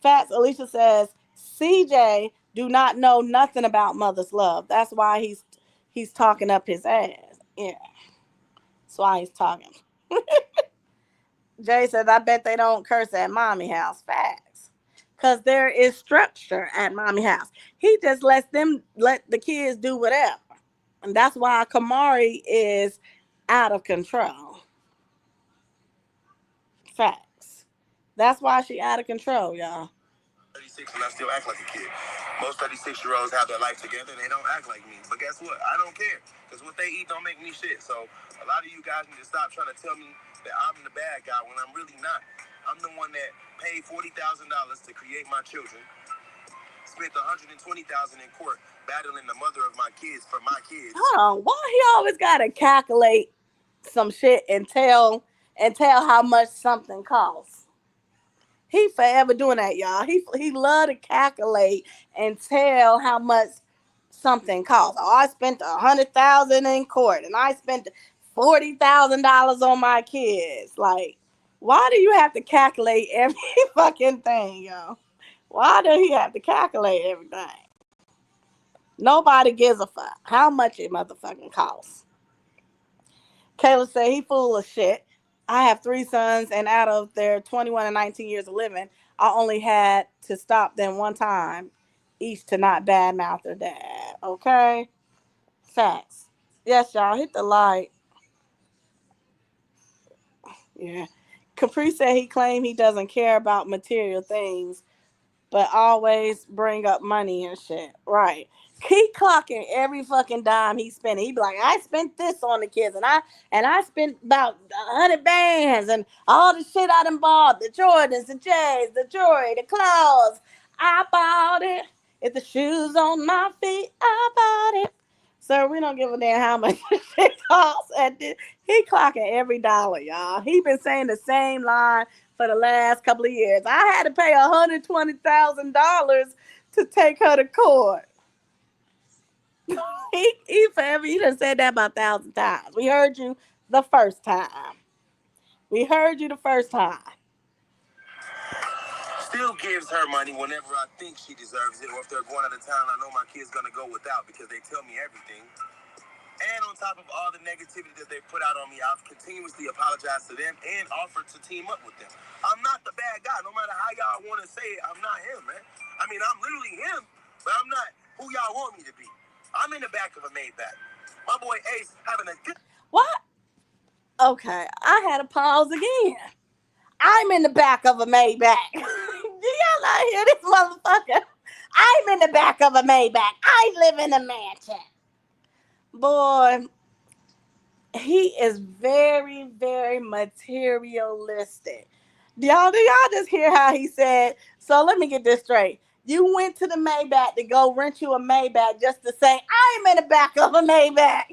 Fats Alicia says, CJ do not know nothing about mother's love. That's why he's talking up his ass. Yeah. That's why he's talking. Jay says, I bet they don't curse at mommy house. Facts. Because there is structure at mommy house. He just let the kids do whatever. And that's why Kamari is out of control. Facts. That's why she out of control, y'all. 36 and I still act like a kid. Most 36-year-olds have their life together and they don't act like me. But guess what? I don't care. Because what they eat don't make me shit. So a lot of you guys need to stop trying to tell me that I'm the bad guy when I'm really not. I'm the one that paid $40,000 to create my children. Spent $120,000 in court battling the mother of my kids for my kids. Hold on. Why he always gotta calculate some shit and tell how much something costs? He forever doing that, y'all. He love to calculate and tell how much something costs. Oh, I spent $100,000 in court, and I spent $40,000 on my kids. Like, why do you have to calculate every fucking thing, yo? Why do he have to calculate everything? Nobody gives a fuck how much it motherfucking costs. Kayla said he full of shit. I have 3 sons, and out of their 21 and 19 years of living, I only had to stop them one time each to not badmouth their dad. Okay? Facts. Yes, y'all. Hit the like. Yeah. Capri said he claimed he doesn't care about material things, but always bring up money and shit. Right. Keep clocking every fucking dime he's spending. He be like, I spent this on the kids, and I spent about 100 bands and all the shit I done bought, the Jordans, the J's, the jewelry, the clothes. I bought it. If the shoes on my feet, I bought it. Sir, we don't give a damn how much this shit costs at this. He clocking every dollar, y'all. He been saying the same line for the last couple of years. I had to pay $120,000 to take her to court. He forever. He done said that about 1,000 times. We heard you the first time. We heard you the first time. Still gives her money whenever I think she deserves it, or if they're going out of town, I know my kid's gonna go without because they tell me everything. And on top of all the negativity that they put out on me, I've continuously apologized to them and offered to team up with them. I'm not the bad guy. No matter how y'all want to say it, I'm not him, man. I mean, I'm literally him, but I'm not who y'all want me to be. I'm in the back of a Maybach. My boy Ace having a good... What? Okay, I had to pause again. I'm in the back of a Maybach. Do y'all not hear this motherfucker? I'm in the back of a Maybach. I live in a mansion. Boy, he is very, very materialistic. Do y'all just hear how he said, so let me get this straight. You went to the Maybach to go rent you a Maybach just to say, I'm in the back of a Maybach.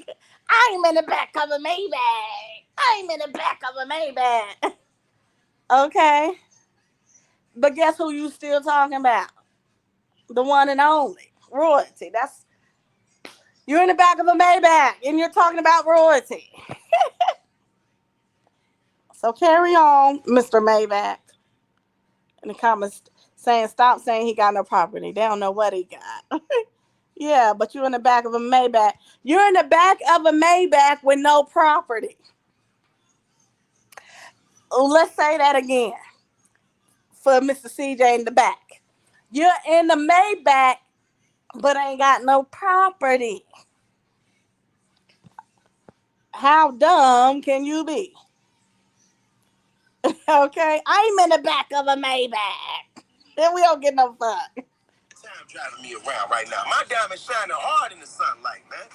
I'm in the back of a Maybach. I'm in the back of a Maybach. Okay. But guess who you still talking about? The one and only. Royalty. You're in the back of a Maybach and you're talking about royalty. So carry on, Mr. Maybach. In the comments stop saying he got no property. They don't know what he got. Yeah, but you're in the back of a Maybach. You're in the back of a Maybach with no property. Let's say that again for Mr. CJ in the back. You're in the Maybach, but ain't got no property. How dumb can you be? Okay, I'm in the back of a Maybach. Then we don't get no fuck. Time driving me around right now. My diamond shining hard in the sunlight, man.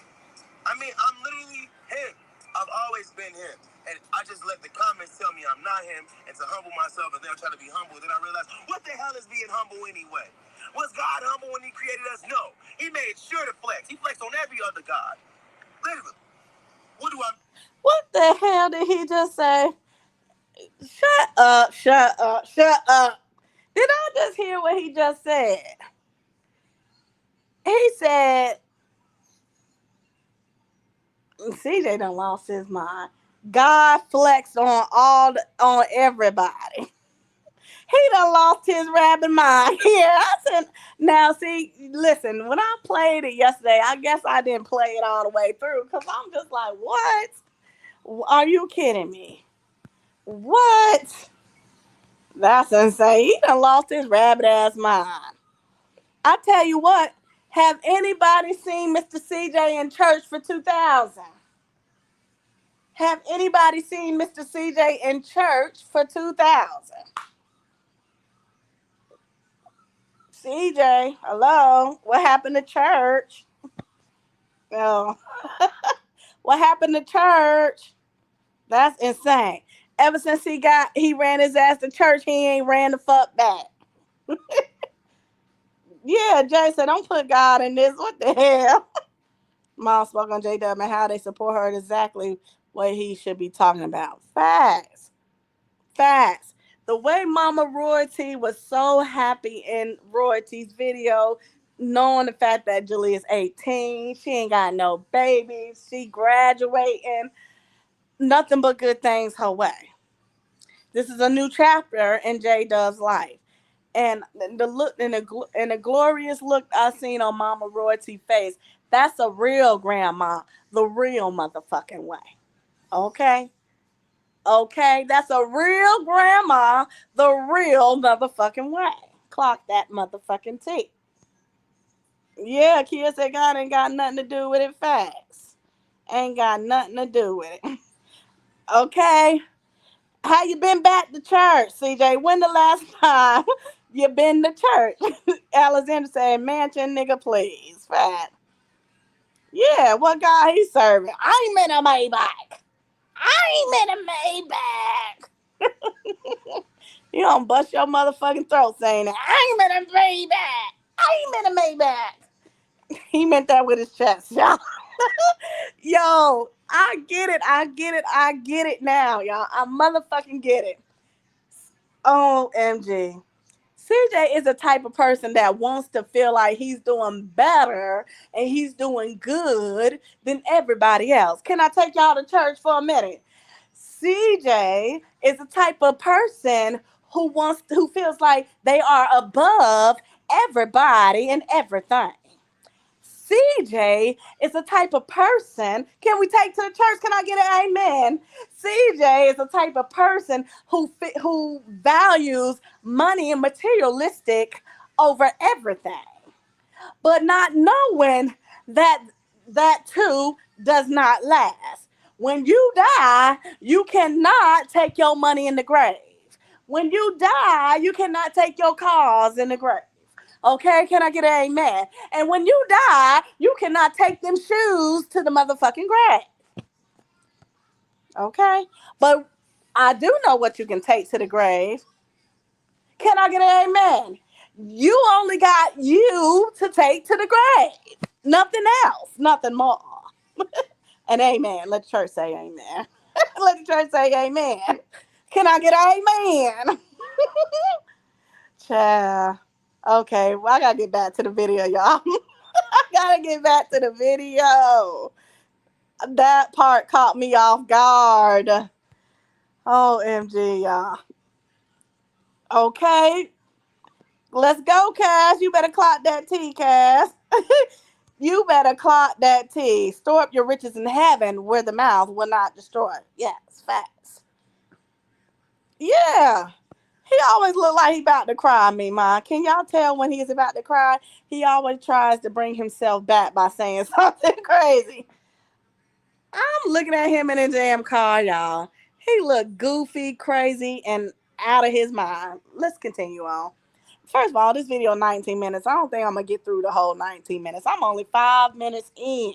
I mean, I'm literally him. I've always been him. And I just let the comments tell me I'm not him and to humble myself, and then I'm trying to be humble. Then I realized, what the hell is being humble anyway? Was God humble when he created us? No. He made sure to flex. He flexed on every other God. Literally. What the hell did he just say? Shut up, shut up, shut up. Did I just hear what he just said? He said, CJ done lost his mind. God flexed on everybody. He done lost his rabbit mind. Here, I said, now see, listen, when I played it yesterday, I guess I didn't play it all the way through because I'm just like, what? Are you kidding me? What? That's insane. He done lost his rabbit ass mind. I tell you what, have anybody seen Mr. CJ in church for 2000? Have anybody seen Mr. CJ in church for 2000? CJ, hello? What happened to church? Oh. What happened to church? That's insane. Ever since he ran his ass to church, he ain't ran the fuck back. Yeah, Jay said, don't put God in this. What the hell? Mom spoke on JW and how they support her exactly what he should be talking about. Facts. Facts. The way Mama Royalty was so happy in Royalty's video, knowing the fact that Julie is 18, she ain't got no babies, she graduating, nothing but good things her way. This is a new chapter in J Dove's life. And the look and the glorious look I seen on Mama Royalty's face, that's a real grandma, the real motherfucking way. Okay? Okay, that's a real grandma, the real motherfucking way. Clock that motherfucking T. Yeah, kids said God ain't got nothing to do with it. Facts. Ain't got nothing to do with it. Okay. How you been back to church, CJ? When the last time you been to church? Alexander said, mansion nigga, please. Fat. Yeah, what God he serving? I ain't in a Maybach. I ain't in a Maybach. You don't bust your motherfucking throat saying that. I ain't in a Maybach. I ain't in a Maybach. He meant that with his chest, y'all. Yo, I get it now, y'all. I motherfucking get it. OMG. CJ is the type of person that wants to feel like he's doing better and he's doing good than everybody else. Can I take y'all to church for a minute? CJ is the type of person who feels like they are above everybody and everything. CJ is the type of person, can we take to the church? Can I get an amen? CJ is the type of person who values money and materialistic over everything. but not knowing that that too does not last. When you die, you cannot take your money in the grave. When you die, you cannot take your cars in the grave. Okay, can I get an amen? And when you die, you cannot take them shoes to the motherfucking grave. Okay? But I do know what you can take to the grave. Can I get an amen? You only got you to take to the grave. Nothing else. Nothing more. And amen. Let the church say amen. Let the church say amen. Can I get an amen? Child. Okay, well, I gotta get back to the video, y'all. I gotta get back to the video. That part caught me off guard. OMG, y'all. Okay, let's go, Cass. You better clock that T, Cass. You better clock that T. Store up your riches in heaven where the mouth will not destroy. Yes, facts. Yeah. He always look like he about to cry, me, ma. Can y'all tell when he's about to cry? He always tries to bring himself back by saying something crazy. I'm looking at him in a damn car, y'all. He look goofy, crazy, and out of his mind. Let's continue on. First of all, this video 19 minutes. I don't think I'm going to get through the whole 19 minutes. I'm only 5 minutes in.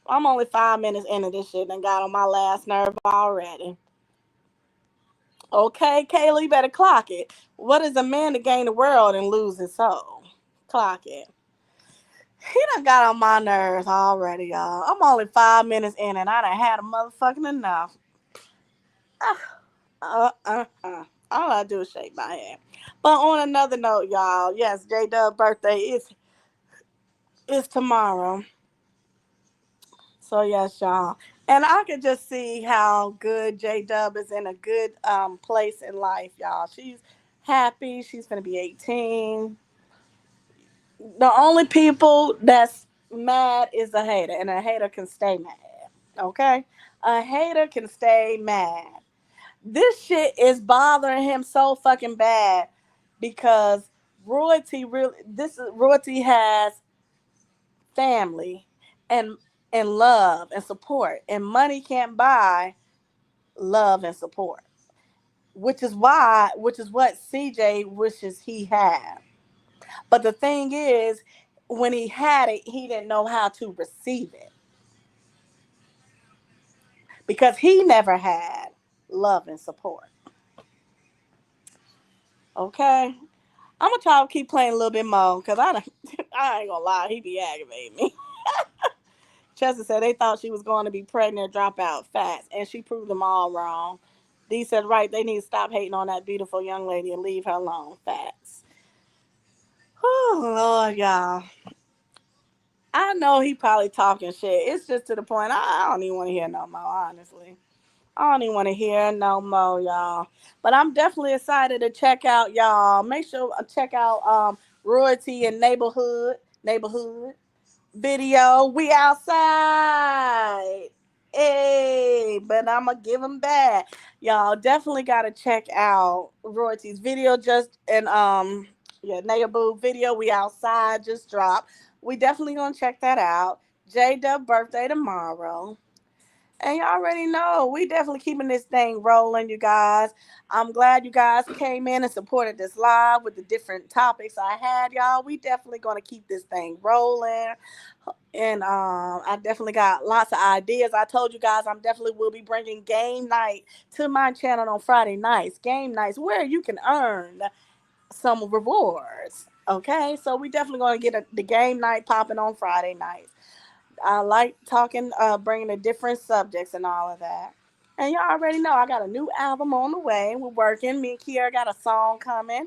I'm only 5 minutes into this shit and got on my last nerve already. Okay, Kayla, you better clock it. What is a man to gain the world and lose his soul? Clock it. He done got on my nerves already, y'all. I'm only 5 minutes in and I done had a motherfucking enough. All I do is shake my head. But on another note, y'all, yes, J-Dub's birthday is tomorrow. So yes, y'all. And I could just see how good J-Dub is in a good place in life, y'all. She's happy. She's going to be 18. The only people that's mad is a hater, and a hater can stay mad. Okay? A hater can stay mad. This shit is bothering him so fucking bad because royalty has family and love and support, and money can't buy love and support, which is what CJ wishes he had. But the thing is, when he had it, he didn't know how to receive it because he never had love and support. Okay, I'm gonna try to keep playing a little bit more because I ain't gonna lie, he be aggravating me. Chester said they thought she was going to be pregnant, drop out fast, and she proved them all wrong. Dee said, right, they need to stop hating on that beautiful young lady and leave her alone. Facts. Oh, Lord, y'all. I know he probably talking shit. It's just to the point I don't even want to hear no more, honestly. I don't even want to hear no more, y'all. But I'm definitely excited to check out, y'all. Make sure check out Royalty and Neighborhood video. We outside. Hey, but I'm gonna give them back. Y'all definitely gotta check out Royalty's video Neighborhood video. We outside just dropped. We definitely gonna check that out. J-Dub birthday tomorrow. And you already know, we definitely keeping this thing rolling, you guys. I'm glad you guys came in and supported this live with the different topics I had, y'all. We definitely going to keep this thing rolling. And I definitely got lots of ideas. I told you guys I'm definitely will be bringing game night to my channel on Friday nights. Game nights where you can earn some rewards. Okay, so we definitely going to get the game night popping on Friday nights. I like talking, bringing the different subjects and all of that. And y'all already know I got a new album on the way. We're working. Me and Kiara got a song coming.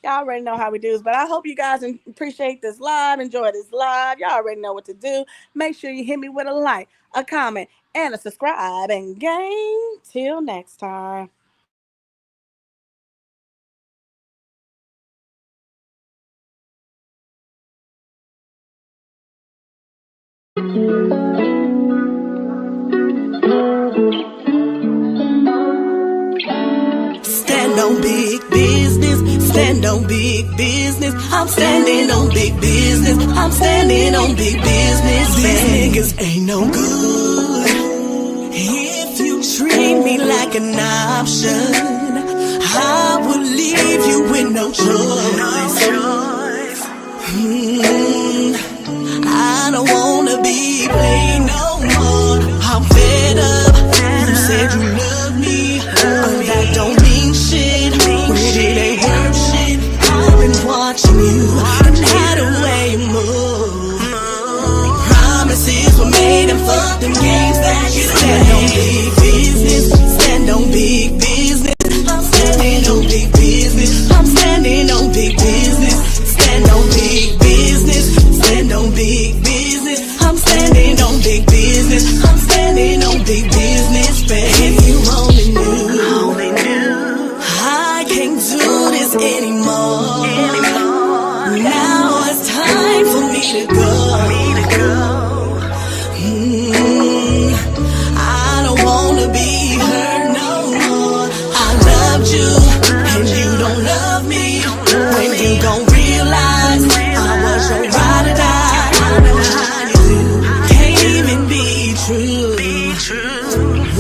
Y'all already know how we do. But I hope you guys appreciate this live, enjoy this live. Y'all already know what to do. Make sure you hit me with a like, a comment, and a subscribe. And gang, till next time. Stand on big business, stand on big big business. I'm standing on big business. I'm standing on big business. These niggas ain't no good. If you treat me like an option, I will leave you with no choice. I don't wanna be played no more. I'm fed up. You said you love me, but that don't mean shit. When it ain't worth shit, I've been watching you and how the way you move. Promises were made and fuck them games that you stand on big business. Stand on big business. I'm standing on big business. I'm standing on big business. Stand on big business. Stand on big business. I'm standing on big business. I'm standing on big business, babe. If you only knew, I can't do this anymore. Now it's time for me to go. I don't wanna be hurt no more. I loved you and you don't love me. When you gon' realize I was your ride or die. I know how you do. Can't even be true.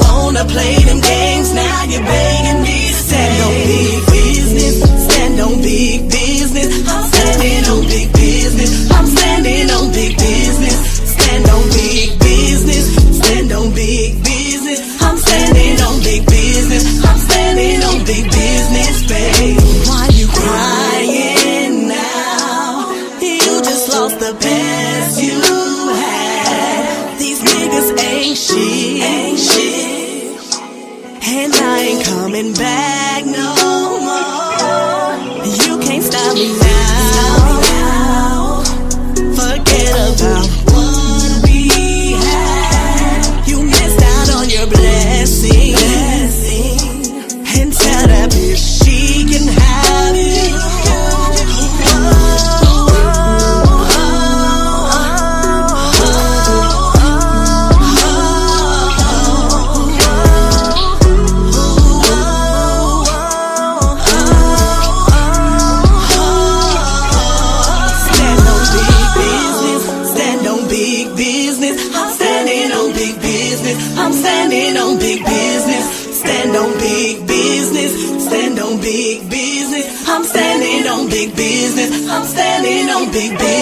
Wanna play them games, now you're begging me to stand on big business. Stand on big business. I'm standing on big business. I'm standing on big business. Stand on big business. Stand on big business. I'm standing on big business. I'm standing on big business, babe. Why you crying now? You just lost the best you had. These niggas ain't shit, and I ain't coming back no more. You can't stop me now. Forget about what we had. You missed out on your blessing. And tell that bitch she can have it. I'm standing on big business. Stand on big business. Stand on big business. I'm standing on big business. I'm standing on big business.